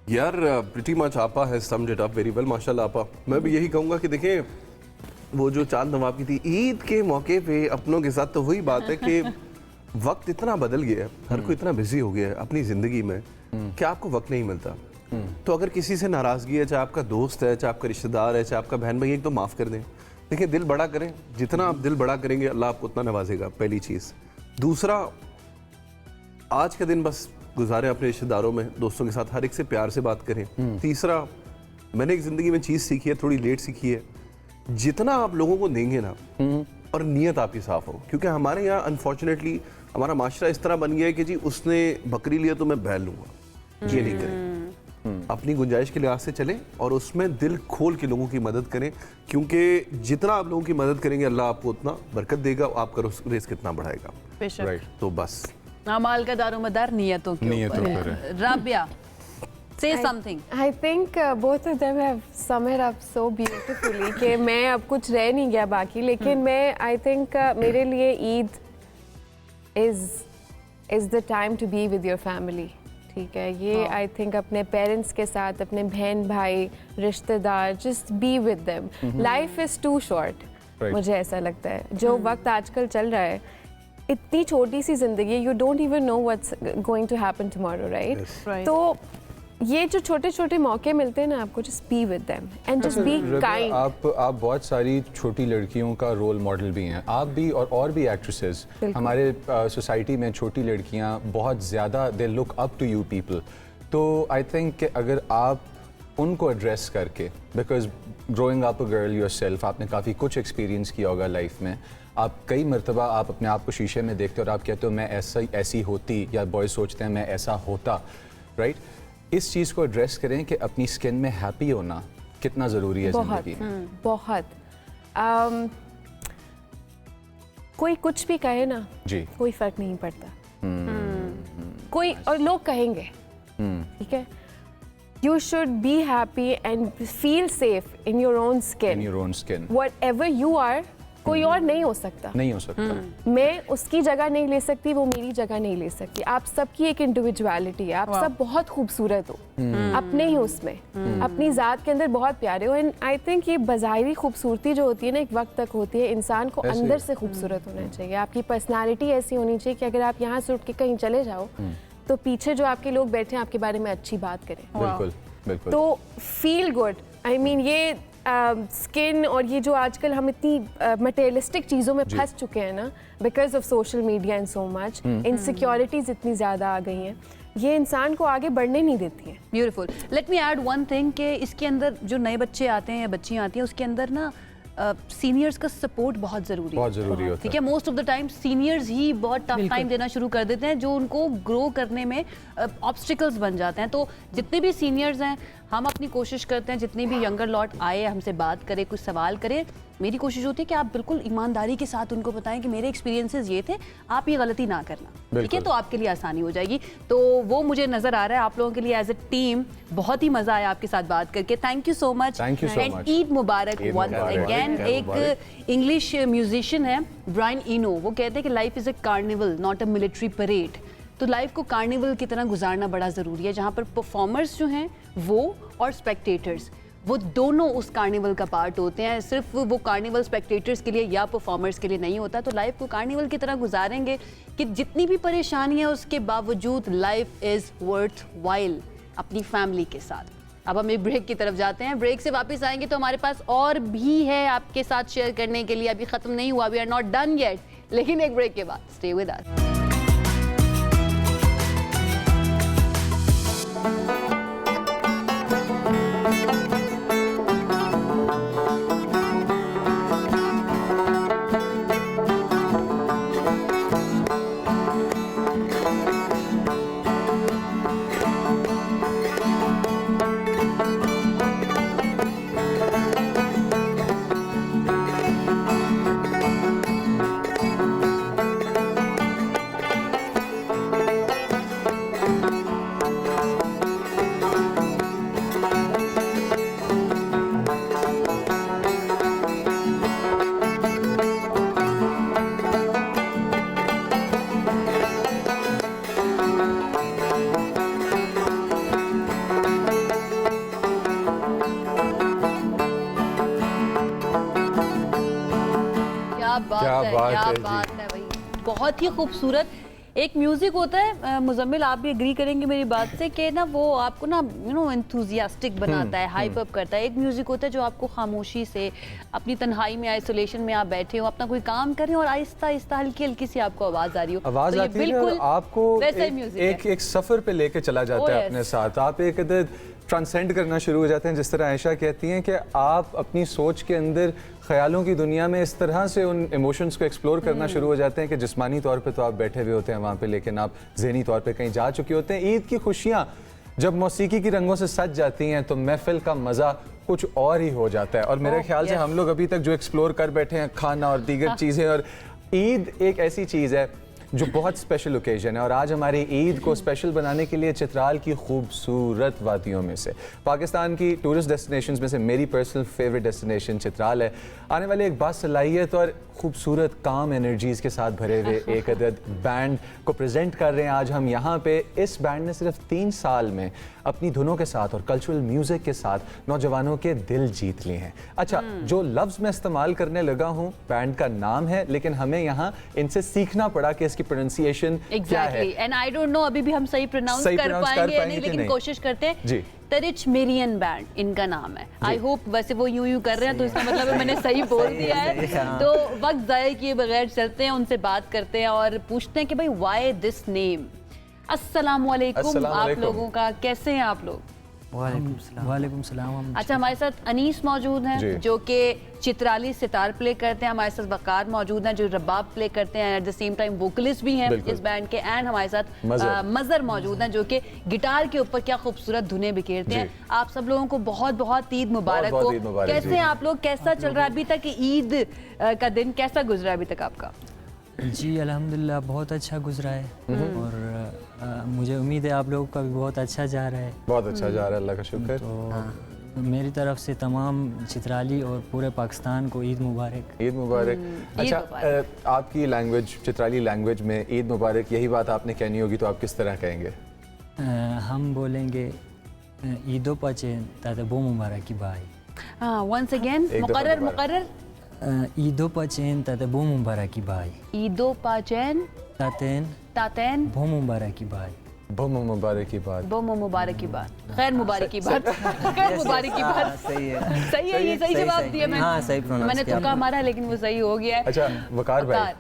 यार प्रीटी मच आपा has summed it up very well, माशाल्लाह आपा। मैं भी यही कहूँगा कि देखें, वो जो चांद नवाब की थी ईद के मौके पे अपनों के साथ, तो वही बात है कि वक्त इतना बदल गया है, हर कोई इतना बिजी हो गया है अपनी ज़िंदगी में कि आपको वक्त नहीं मिलता। तो अगर किसी से नाराज़गी है, चाहे आपका दोस्त है, चाहे आपका रिश्तेदार है, चाहे आपका बहन भाई है, तो माफ़ कर दें। देखिए, दिल बड़ा करें, जितना आप दिल बड़ा करेंगे अल्लाह आपको उतना नवाजेगा, पहली चीज़। दूसरा, आज का दिन बस गुजारें अपने रिश्तेदारों में, दोस्तों के साथ, हर एक से प्यार से बात करें। तीसरा, मैंने एक ज़िंदगी में चीज़ सीखी है, थोड़ी लेट सीखी है, जितना आप लोगों को देंगे ना, और नीयत आपकी साफ़ हो। क्योंकि हमारे यहाँ अनफॉर्चुनेटली हमारा माशरा इस तरह बन गया है कि जी उसने बकरी लिया तो मैं बैल लूँगा, ये नहीं करें। अपनी गुंजाइश के लिहाज से चलें और उसमें दिल खोल के लोगों की मदद करें, क्योंकि जितना आप लोगों की मदद करेंगे अल्लाह आपको उतना बरकत देगा, आपका रिस्क कितना बढ़ाएगा। तो बस अमाल का दारोमदार नियतों के ऊपर है। Rabia. Say something. I think both of them have summed it up so beautifully कि मैं अब कुछ रह नहीं गया बाकी, लेकिन मैं I think मेरे लिए Eid is the time to be with your family. ठीक है, ये I think अपने पेरेंट्स के साथ, अपने बहन भाई रिश्तेदार, just be with them. Life is too short. मुझे ऐसा लगता है जो वक्त आजकल चल रहा है, इतनी छोटी सी जिंदगी, you don't even know what's going to happen tomorrow, right? तो ये जो छोटे छोटे मौके मिलते हैं ना आपको, just be with them and just be kind. आप बहुत सारी छोटी लड़कियों का रोल मॉडल भी हैं, आप भी और भी एक्ट्रेसेस हमारे सोसाइटी में छोटी लड़कियां बहुत ज़्यादा they look up to you people. तो आई थिंक कि अगर आप उनको एड्रेस करके, because growing up a girl yourself, आपने काफ़ी कुछ एक्सपीरियंस किया होगा लाइफ में, आप कई मरतबा आप अपने आप को शीशे में देखते हो और आप कहते हो मैं ऐसी होती, या बॉयज़ सोचते हैं मैं ऐसा होता, राइट? इस चीज़ को एड्रेस करें कि अपनी स्किन में हैप्पी होना कितना ज़रूरी है ज़िंदगी में। बहुत कोई कुछ भी कहे ना जी, कोई फर्क नहीं पड़ता। कोई और लोग कहेंगे, ठीक है, you should be happy and feel safe in your own skin. in your own skin. Whatever you are, कोई और नहीं हो सकता। नहीं हो सकता। मैं उसकी जगह नहीं ले सकती, वो मेरी जगह नहीं ले सकती। आप सबकी एक इंडिविजुअलिटी है, आप सब बहुत खूबसूरत हो अपने ही उसमें, अपनी ज़ात के अंदर बहुत प्यारे हो। एंड आई थिंक ये बज़ाहिरी खूबसूरती जो होती है ना, एक वक्त तक होती है। इंसान को अंदर से खूबसूरत होना चाहिए, आपकी पर्सनैलिटी ऐसी होनी चाहिए कि अगर आप यहाँ से उठ के कहीं चले जाओ तो पीछे जो आपके लोग बैठे हैं आपके बारे में अच्छी बात करें। बिल्कुल बिल्कुल। तो फील गुड, आई मीन ये स्किन और ये जो आजकल हम इतनी मटेरियलिस्टिक चीज़ों में फंस चुके हैं ना, because of social media and so much, insecurities इतनी ज़्यादा आ गई हैं, ये इंसान को आगे बढ़ने नहीं देती है। Beautiful. Let me add one thing कि इसके अंदर जो नए बच्चे आते हैं या बच्चियाँ आती हैं, उसके अंदर ना सीनियर्स का सपोर्ट बहुत ज़रूरी होता है। ठीक है, most of the time seniors ही बहुत टफ टाइम देना शुरू कर देते हैं, जो उनको ग्रो करने में ऑब्स्टिकल्स बन जाते हैं। तो जितने भी सीनियर्स हैं, हम अपनी कोशिश करते हैं जितने भी यंगर लॉट आए हमसे बात करें, कुछ सवाल करें, मेरी कोशिश होती है कि आप बिल्कुल ईमानदारी के साथ उनको बताएं कि मेरे एक्सपीरियंसेस ये थे, आप ये गलती ना करना, ठीक है? तो आपके लिए आसानी हो जाएगी। तो वो मुझे नज़र आ रहा है आप लोगों के लिए एज ए टीम बहुत ही मज़ा आया आपके साथ बात करके। Thank you so much and Eid मुबारक वंस अगेन। एक इंग्लिश म्यूजिशियन है ब्रायन इनो, वो कहते हैं कि life is a carnival not a military parade. तो लाइफ को कार्निवल की तरह गुजारना बड़ा ज़रूरी है, जहाँ पर परफॉर्मर्स जो हैं वो और स्पेक्टेटर्स, वो दोनों उस कार्निवल का पार्ट होते हैं। सिर्फ वो कार्निवल स्पेक्टेटर्स के लिए या परफॉर्मर्स के लिए नहीं होता। तो लाइफ को कार्निवल की तरह गुजारेंगे कि जितनी भी परेशानी है उसके बावजूद लाइफ इज़ वर्थ वाइल अपनी फैमिली के साथ। अब हम एक ब्रेक की तरफ जाते हैं, ब्रेक से वापस आएंगे तो हमारे पास और भी है आपके साथ शेयर करने के लिए। अभी ख़त्म नहीं हुआ, we are not done yet, लेकिन एक ब्रेक के बाद स्टे विद अस। क्या बात है भाई, बहुत ही खूबसूरत। एक म्यूजिक होता है, मुजम्मिल आप भी एग्री करेंगे मेरी बात से, कि ना वो आपको ना एंथुजियास्टिक बनाता है, हाइप अप करता है। एक म्यूजिक होता है जो आपको खामोशी से अपनी तन्हाई में, आइसोलेशन में आप बैठे हो, अपना कोई काम कर रहे हो और आहिस्ता आहिस्ता हल्की हल्की सी आपको आवाज आ रही हो, आवाज तो आती है और आपको एक सफर पे लेके चला जाता है अपने साथ। आप एक ट्रांसेंड करना शुरू हो जाते हैं, जिस तरह आयशा कहती हैं कि आप अपनी सोच के अंदर ख्यालों की दुनिया में इस तरह से उन इमोशंस को एक्सप्लोर करना शुरू हो जाते हैं कि जिस्मानी तौर पे तो आप बैठे हुए होते हैं वहाँ पे, लेकिन आप ज़हनी तौर पे कहीं जा चुके होते हैं। ईद की खुशियाँ जब मौसीकी की रंगों से सज जाती हैं तो महफिल का मज़ा कुछ और ही हो जाता है। और मेरे ख्याल से हम लोग अभी तक जो एक्सप्लोर कर बैठे हैं, खाना और दीगर चीज़ें, और ईद एक ऐसी चीज़ है जो बहुत स्पेशल ओकेजन है, और आज हमारी ईद को स्पेशल बनाने के लिए चित्राल की खूबसूरत वादियों में से, पाकिस्तान की टूरिस्ट डेस्टिनेशंस में से मेरी पर्सनल फेवरेट डेस्टिनेशन चित्राल है। आने वाले एक बासलाहियत और खूबसूरत काम एनर्जीज़ के साथ भरे हुए एक अदद बैंड को प्रेजेंट कर रहे हैं आज हम यहाँ पे। इस बैंड ने सिर्फ 3 साल में अपनी धुनों के साथ और कल्चरल म्यूजिक के साथ नौजवानों के दिल जीत लिए हैं। अच्छा, जो लफ्ज़ मैं इस्तेमाल करने लगा हूँ बैंड का नाम है, लेकिन हमें यहाँ इनसे सीखना पड़ा कि इसकी प्रोनाउंसिएशन क्या है। एंड आई डोंट नो अभी भी हम सही प्रोनाउंस कर पाएंगे या नहीं, लेकिन कोशिश करते हैं जी। तरिचमेरियन बैंड इनका नाम है। आई होप, वैसे वो यूं कर रहे हैं तो इसका मतलब है मैंने सही बोल दिया है। तो वक्त ज़ाया किए बगैर चलते हैं, उनसे बात करते हैं और पूछते हैं कि भाई व्हाई दिस नेम। अस्सलामुअलैकुम आप लोगों का, कैसे हैं आप लोग? वालेकुम सलाम। अच्छा, हमारे साथ अनीस मौजूद हैं जो कि चित्राली सितार प्ले करते हैं। हमारे साथ वकार मौजूद हैं जो रबाब प्ले करते हैं, at the same time vocalist भी हैं इस बैंड के। एंड हमारे साथ मजर मौजूद हैं जो कि गिटार के ऊपर क्या खूबसूरत धुनें बिखेरते हैं। आप सब लोगों को बहुत बहुत ईद मुबारक हो। कैसे हैं आप लोग? कैसा चल रहा है अभी तक ईद का दिन? कैसा गुजरा अभी तक आपका? जी अल्हम्दुलिल्लाह बहुत अच्छा गुजरा है और मुझे उम्मीद है आप लोगों का भी बहुत अच्छा जा रहा है। बहुत अच्छा जा रहा है, अल्लाह का शुक्र। तो मेरी तरफ से तमाम चित्राली और पूरे पाकिस्तान को ईद मुबारक। ईद मुबारक। अच्छा, आपकी लैंग्वेज, चित्राली लैंग्वेज में ईद मुबारक यही बात आपने कहनी होगी, तो आप किस तरह कहेंगे? हम बोलेंगे ईदो पचे ताते बो मुबारक की भाई। वंस अगेन, मुकर्रर ईदो पचेन ताते बो मुबारक की भाई। ईदो पाचेन तातेन बो मुबारक की भाई। बो मुबारक की बात। बो मुबारक की बात, खैर मुबारक की बात, खैर मुबारक की बात। सही है, सही है, ये सही जवाब दिया मैंने। हाँ, सही प्रोनाउंस मैंने तुक्का मारा लेकिन वो सही हो गया है। अच्छा वकार भाई,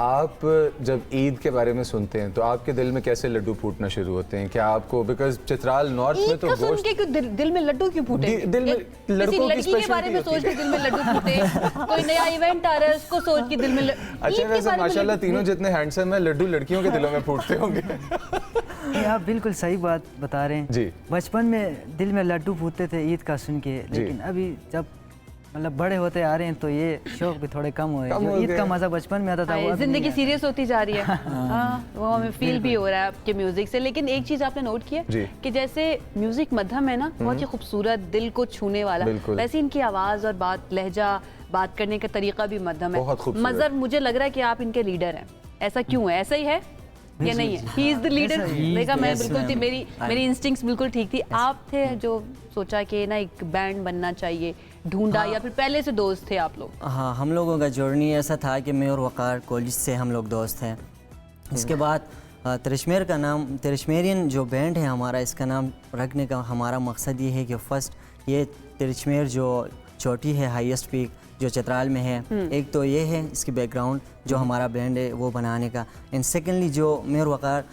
आप जब ईद के बारे में सुनते हैं तो आपके दिल में कैसे लड्डू फूटना शुरू होते हैं? क्या आपको, बिकॉज चित्राल नॉर्थ में तो गोश्त के क्यों दिल में लड्डू क्यों फूटे? दिल में लड़कों की लड़की के बारे में सोच के दिल में लड्डू फूटे, कोई नया इवेंट आ रहा है उसको सोच के दिल में। अच्छा, वैसे माशाल्लाह तीनों जितने हैंडसम है, लड्डू लड़कियों के दिलों में फूटते होंगे। आप बिल्कुल सही बात बता रहे हैं जी। बचपन में दिल में लड्डू फूटते थे ईद का सुन के, लेकिन अभी जब मतलब बड़े होते आ रहे हैं तो ये शौक भी थोड़े कम हुए। जो ईद का मजा बचपन में आता था वो जिंदगी सीरियस होती जा रही है। हाँ, वो हमें फील भी हो रहा है आपके म्यूजिक से। लेकिन एक चीज आपने नोट किया कि जैसे म्यूजिक मध्यम है ना, बहुत ही खूबसूरत, दिल को छूने वाला, वैसे इनकी आवाज और लहजा, बात करने का तरीका भी मध्यम है। मजर, मुझे लग रहा है कि आप इनके लीडर हैं, ऐसा क्यों है? ऐसा ही है ये नहीं है? He is the leader. देखा, मैं बिल्कुल थी, मेरी इंस्टिंक्ट्स बिल्कुल ठीक थी। आप थे जो सोचा कि ना एक बैंड बनना चाहिए, ढूंढा, या फिर पहले से दोस्त थे आप लोग? हाँ, हम लोगों का जर्नी ऐसा था कि मैं और वकार कॉलेज से हम लोग दोस्त हैं। इसके बाद तिरश्मेर का नाम, तिरश्मेरियन जो बैंड है हमारा, इसका नाम रखने का हमारा मकसद ये है कि फर्स्ट ये तिरश्मेर जो चोटी है, हाईएस्ट पीक जो चित्राल में है, एक तो ये है इसकी बैकग्राउंड जो हमारा बैंड है वो बनाने का। एंड सेकेंडली जो मैं और वकार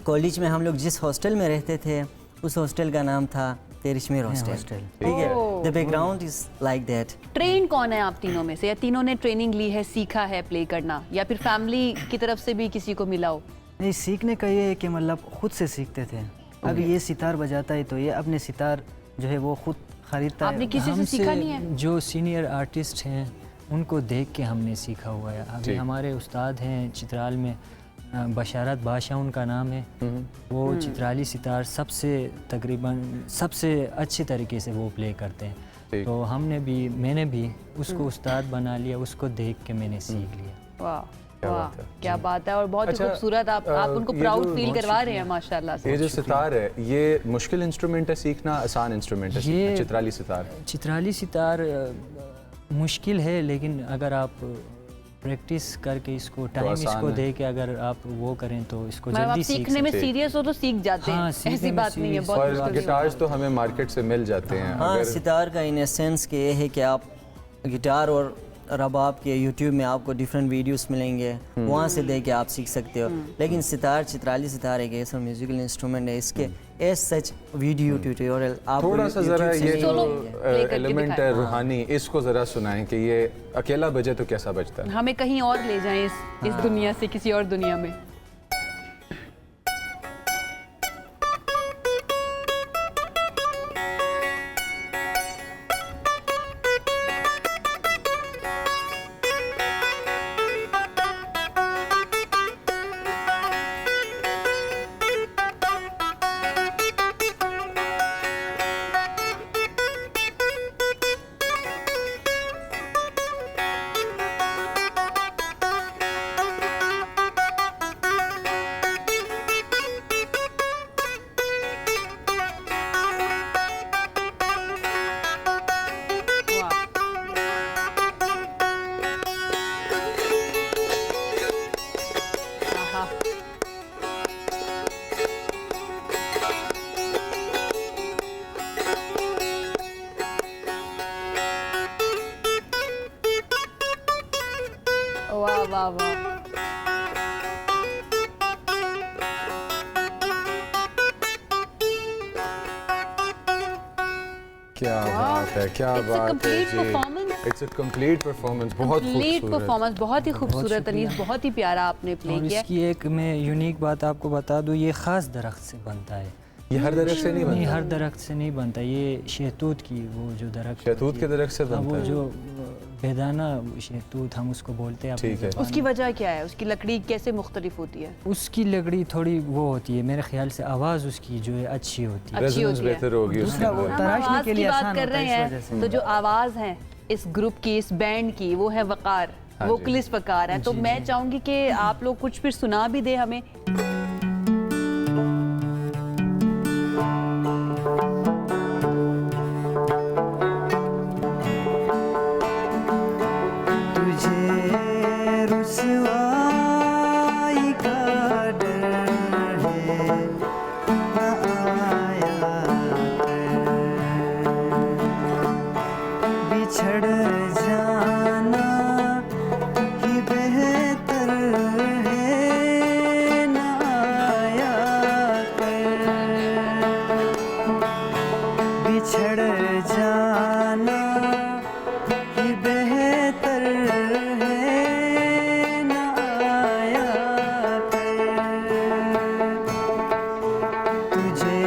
कॉलेज में हम लोग जिस हॉस्टल में रहते थे उस हॉस्टल का नाम था तिरश्मेर हॉस्टल। ठीक है, the background is like that. Train कौन है आप तीनों में से, या तीनों ने ट्रेनिंग ली है, सीखा है प्ले करना, या फिर फैमिली की तरफ से भी किसी को मिला हो? नहीं, सीखने का ये है कि मतलब खुद से सीखते थे। अभी ये सितार बजाता है तो ये अपने सितार जो है वो खुद खरीदता है। आपने किसी से सीखा नहीं है? जो सीनियर आर्टिस्ट हैं उनको देख के हमने सीखा हुआ है। अभी हमारे उस्ताद हैं चित्राल में, बशारत बादशाह उनका नाम है, वो चित्राली सितार तकरीबन सबसे अच्छे तरीके से वो प्ले करते हैं। तो मैंने भी उसको उस्ताद बना लिया, उसको देख के मैंने सीख लिया। वाह वाह, क्या बात है। और बहुत ही खूबसूरत, आप उनको प्राउड फील करवा रहे हैं माशाल्लाह से। ये जो सितार है, ये मुश्किल इंस्ट्रूमेंट है सीखना, आसान इंस्ट्रूमेंट है सीखना? चित्राली सितार, चित्राली सितार मुश्किल है, लेकिन अगर आप प्रैक्टिस करके इसको टाइम इसको दे के अगर आप वो करें तो इसको जल्दी सीखने में सीरियस हो तो सीख जाते हैं। ऐसी बात नहीं है, बहुत और गिटार्स तो हमें मार्केट से मिल जाते हैं। हाँ, सितार का इन एसेंस के ये है कि आप गिटार और रबाब के यूट्यूब में आपको डिफरेंट वीडियोस मिलेंगे, वहाँ से देख के आप सीख सकते हो। लेकिन सितार, चित्राली सितार एक ऐसा म्यूजिकल इंस्ट्रूमेंट है, इसके एज सच वीडियो ट्यूटोरियल आप थोड़ा सा जरा ये जो एलिमेंट है रूहानी, इसको जरा सुनाएं कि ये अकेला बजे तो कैसा बजता है। हमें कहीं और ले जाएं इस दुनिया से किसी और दुनिया में। क्या बात है, क्या It's a बात है complete जी। performance. It's a complete performance, बहुत कंप्लीट खूबसूरत। परफॉर्मेंस, बहुत ही खूबसूरत अनीस, बहुत ही प्यारा आपने प्ले और किया। इसकी एक मैं यूनिक बात आपको बता दूँ, ये ख़ास दरख्त से बनता है। ये हर दरख्त से नहीं नहीं, बनता? हर दरख्त से नहीं बनता, ये शहतूत की वो जो दरख्त शहतूत होती के है, दरख्त से हाँ, बनता वो है। जो बेदाना शहतूत हम उसको बोलते हैं अपनी ठीक है। ज़बान उसकी में। वजह क्या है? उसकी लकड़ी कैसे मुख्तलिफ होती है? उसकी लकड़ी थोड़ी वो होती है, मेरे ख्याल से आवाज़ उसकी जो है अच्छी होती है। अच्छी रेजोनेंस होती है। बेहतर होगी उसके दूसरा वो अंदर। हम तराशने आवाज़ के लिए की बात आसान कर होता रहे है इस वजह हैं से। तो जो आवाज़ है इस ग्रुप की, इस बैंड की, वो है वकार, हाँ वो जी। क्लिस वकार है। तो मैं चाहूंगी कि आप लोग कुछ फिर सुना भी दे हमें। तुझे रुसवाई का डर है, न आया बिछड़ जाना ही बेहतर है, न आया बिछड़ जाना ही बेहतर है, न आया तुझे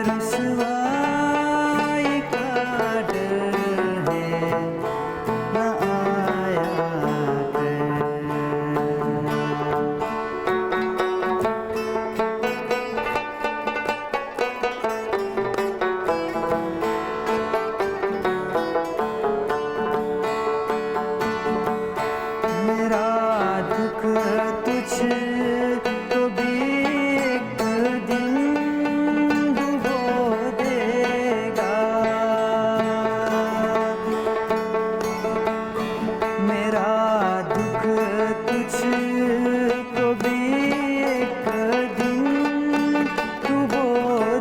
रुसवाई का डर है, न आया मेरा दुख तुझ को भी एक दिन डुबो देगा, मेरा दुख तुझ को भी एक दिन डुबो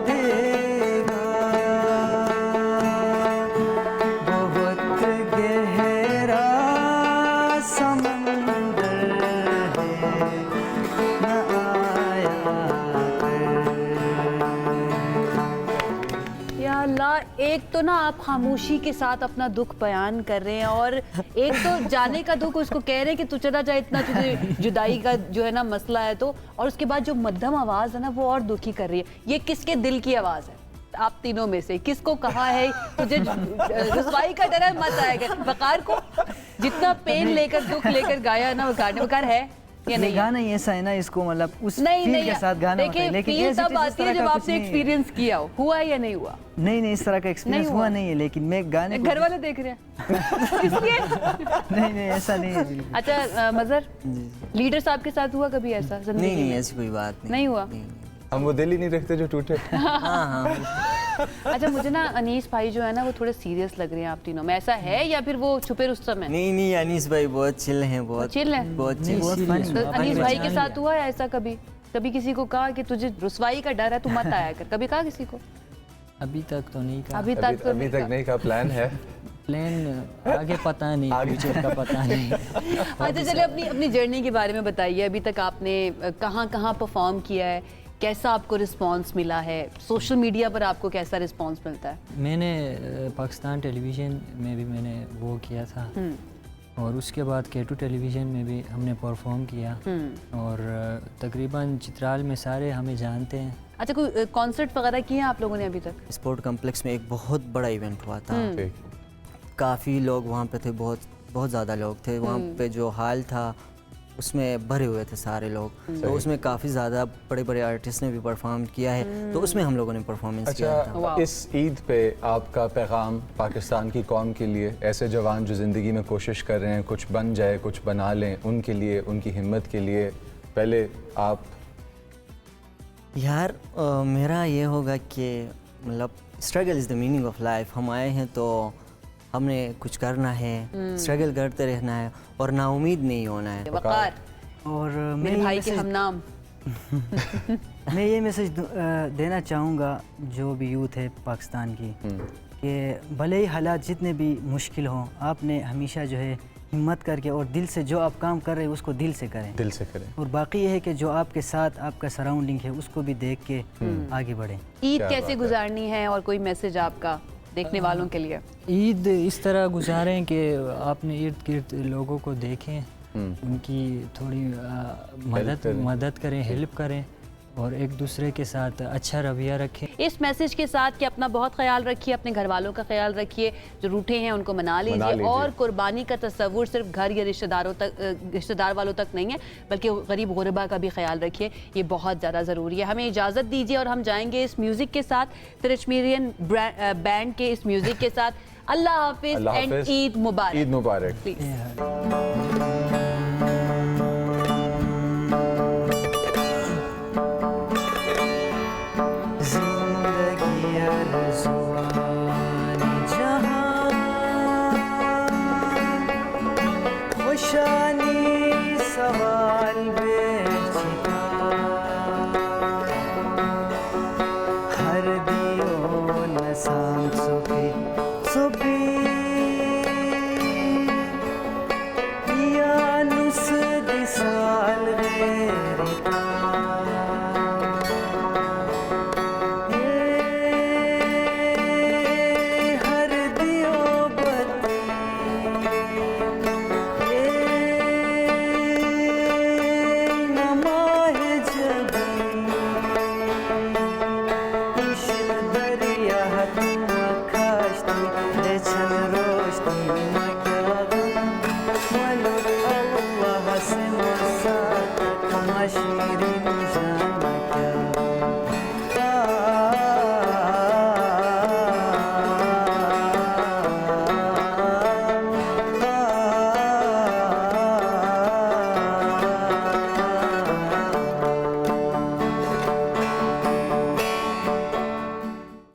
देगा, बहुत गहरा समंदर है, न आया या अल्लाह, एक तो ना आप खामोशी के साथ अपना दुख बयान कर रहे हैं और एक तो जाने का दुख उसको कह रहे हैं कि तू चला जाए, इतना तुझे जुदाई का जो है ना मसला है तो, और उसके बाद जो मध्यम आवाज़ है ना वो और दुखी कर रही है। ये किसके दिल की आवाज़ है? आप तीनों में से किसको कहा है तुझे रुसवाई का डर है, मत आएगा? वकार को जितना पेन लेकर दुख लेकर गाया ना वकार ने, वकार है या नहीं है? गाना ही ऐसा है ना, इसको मतलब उस नहीं फील नहीं के साथ गाना होता है, देखिए, लेकिन फील ऐसे तब इस आती है तरह जब का कुछ आपने नहीं है। एक्सपीरियंस किया हो। हुआ या नहीं हुआ? नहीं इस तरह का एक्सपीरियंस हुआ। हुआ नहीं है, लेकिन मैं गाने को घर वाले देख रहे हैं इसलिए। नहीं ऐसा नहीं है बिल्कुल। अच्छा मजर, लीडर साहब के साथ हुआ कभी ऐसा जिंदगी नहीं में? ऐसी कोई बात नहीं। नहीं हुआ? हम वो दिल ही नहीं रखते जो टूटे। अच्छा मुझे ना अनीस भाई जो है ना वो थोड़े सीरियस लग रहे हैं आप तीनों में, ऐसा है या फिर वो छुपे रुस्तम है? नहीं अनीस भाई बहुत चिल हैं, बहुत चिल है? बहुत चिल, बहुत serious फनी। तो अनीस भाई के साथ हुआ है ऐसा कभी? कभी किसी को कहा कि तुझे रुसवाई का डर है तू मत आया कर? कभी कहा किसी को? अभी तक तो नहीं कहा। अभी तक तो अभी तक नहीं का प्लान है। प्लान आगे पता नहीं, फ्यूचर का पता नहीं। अच्छा चलिए अपनी अपनी जर्नी के बारे में बताइए। अभी तक आपने कहाँ कहाँ परफॉर्म किया है, कैसा आपको रिस्पांस मिला है, सोशल मीडिया पर आपको कैसा रिस्पांस मिलता है? मैंने पाकिस्तान टेलीविज़न में भी मैंने वो किया था और उसके बाद K2 टेलीविज़न में भी हमने परफॉर्म किया और तकरीबन चित्राल में सारे हमें जानते हैं। अच्छा कोई कॉन्सर्ट वगैरह किए हैं आप लोगों ने अभी तक? स्पोर्ट कॉम्प्लेक्स में एक बहुत बड़ा इवेंट हुआ था, काफ़ी लोग वहाँ पे थे, बहुत ज़्यादा लोग थे वहाँ पे। जो हाल था उसमें भरे हुए थे सारे लोग, तो उसमें काफ़ी ज़्यादा बड़े बड़े आर्टिस्ट ने भी परफॉर्म किया है, तो उसमें हम लोगों ने परफॉर्मेंस किया था। अच्छा इस ईद पे आपका पैगाम पाकिस्तान की कौम के लिए, ऐसे जवान जो ज़िंदगी में कोशिश कर रहे हैं कुछ बन जाए कुछ बना लें, उनके लिए, उनकी हिम्मत के लिए पहले आप? यार मेरा ये होगा कि मतलब struggle is the meaning of life. हम आए हैं तो हमने कुछ करना है, स्ट्रगल करते रहना है और नाउमीद नहीं होना है। वकार और मेरे भाई के हम नाम मैं ये मैसेज देना चाहूँगा जो भी यूथ है पाकिस्तान की, कि भले ही हालात जितने भी मुश्किल हों, आपने हमेशा जो है हिम्मत करके और दिल से जो आप काम कर रहे हैं उसको दिल से करें, दिल से करें। और बाकी ये है कि जो आपके साथ आपका सराउंडिंग है उसको भी देख के आगे बढ़ें। ईद कैसे गुजारनी है और कोई मैसेज आपका? देखने वालों के लिए? ईद इस तरह गुजारें कि आपने इर्द गिर्द लोगों को देखें, उनकी थोड़ी मदद करें, हेल्प करें और एक दूसरे के साथ अच्छा रवैया रखें। इस मैसेज के साथ कि अपना बहुत ख्याल रखिए, अपने घर वालों का ख्याल रखिए, जो रूठे हैं उनको मना लीजिए और कुर्बानी का तस्वुर सिर्फ घर या रिश्तेदार वालों तक नहीं है, बल्कि गरीब गुरबा का भी ख्याल रखिए, ये बहुत ज़्यादा ज़रूरी है। हमें इजाज़त दीजिए और हम जाएंगे इस म्यूज़िक के साथ, तिरश्मीरियन बैंड के इस म्यूज़िक के साथ। अल्लाह हाफिज़ एंड ईद मुबारक। ईद मुबारक। प्लीज़।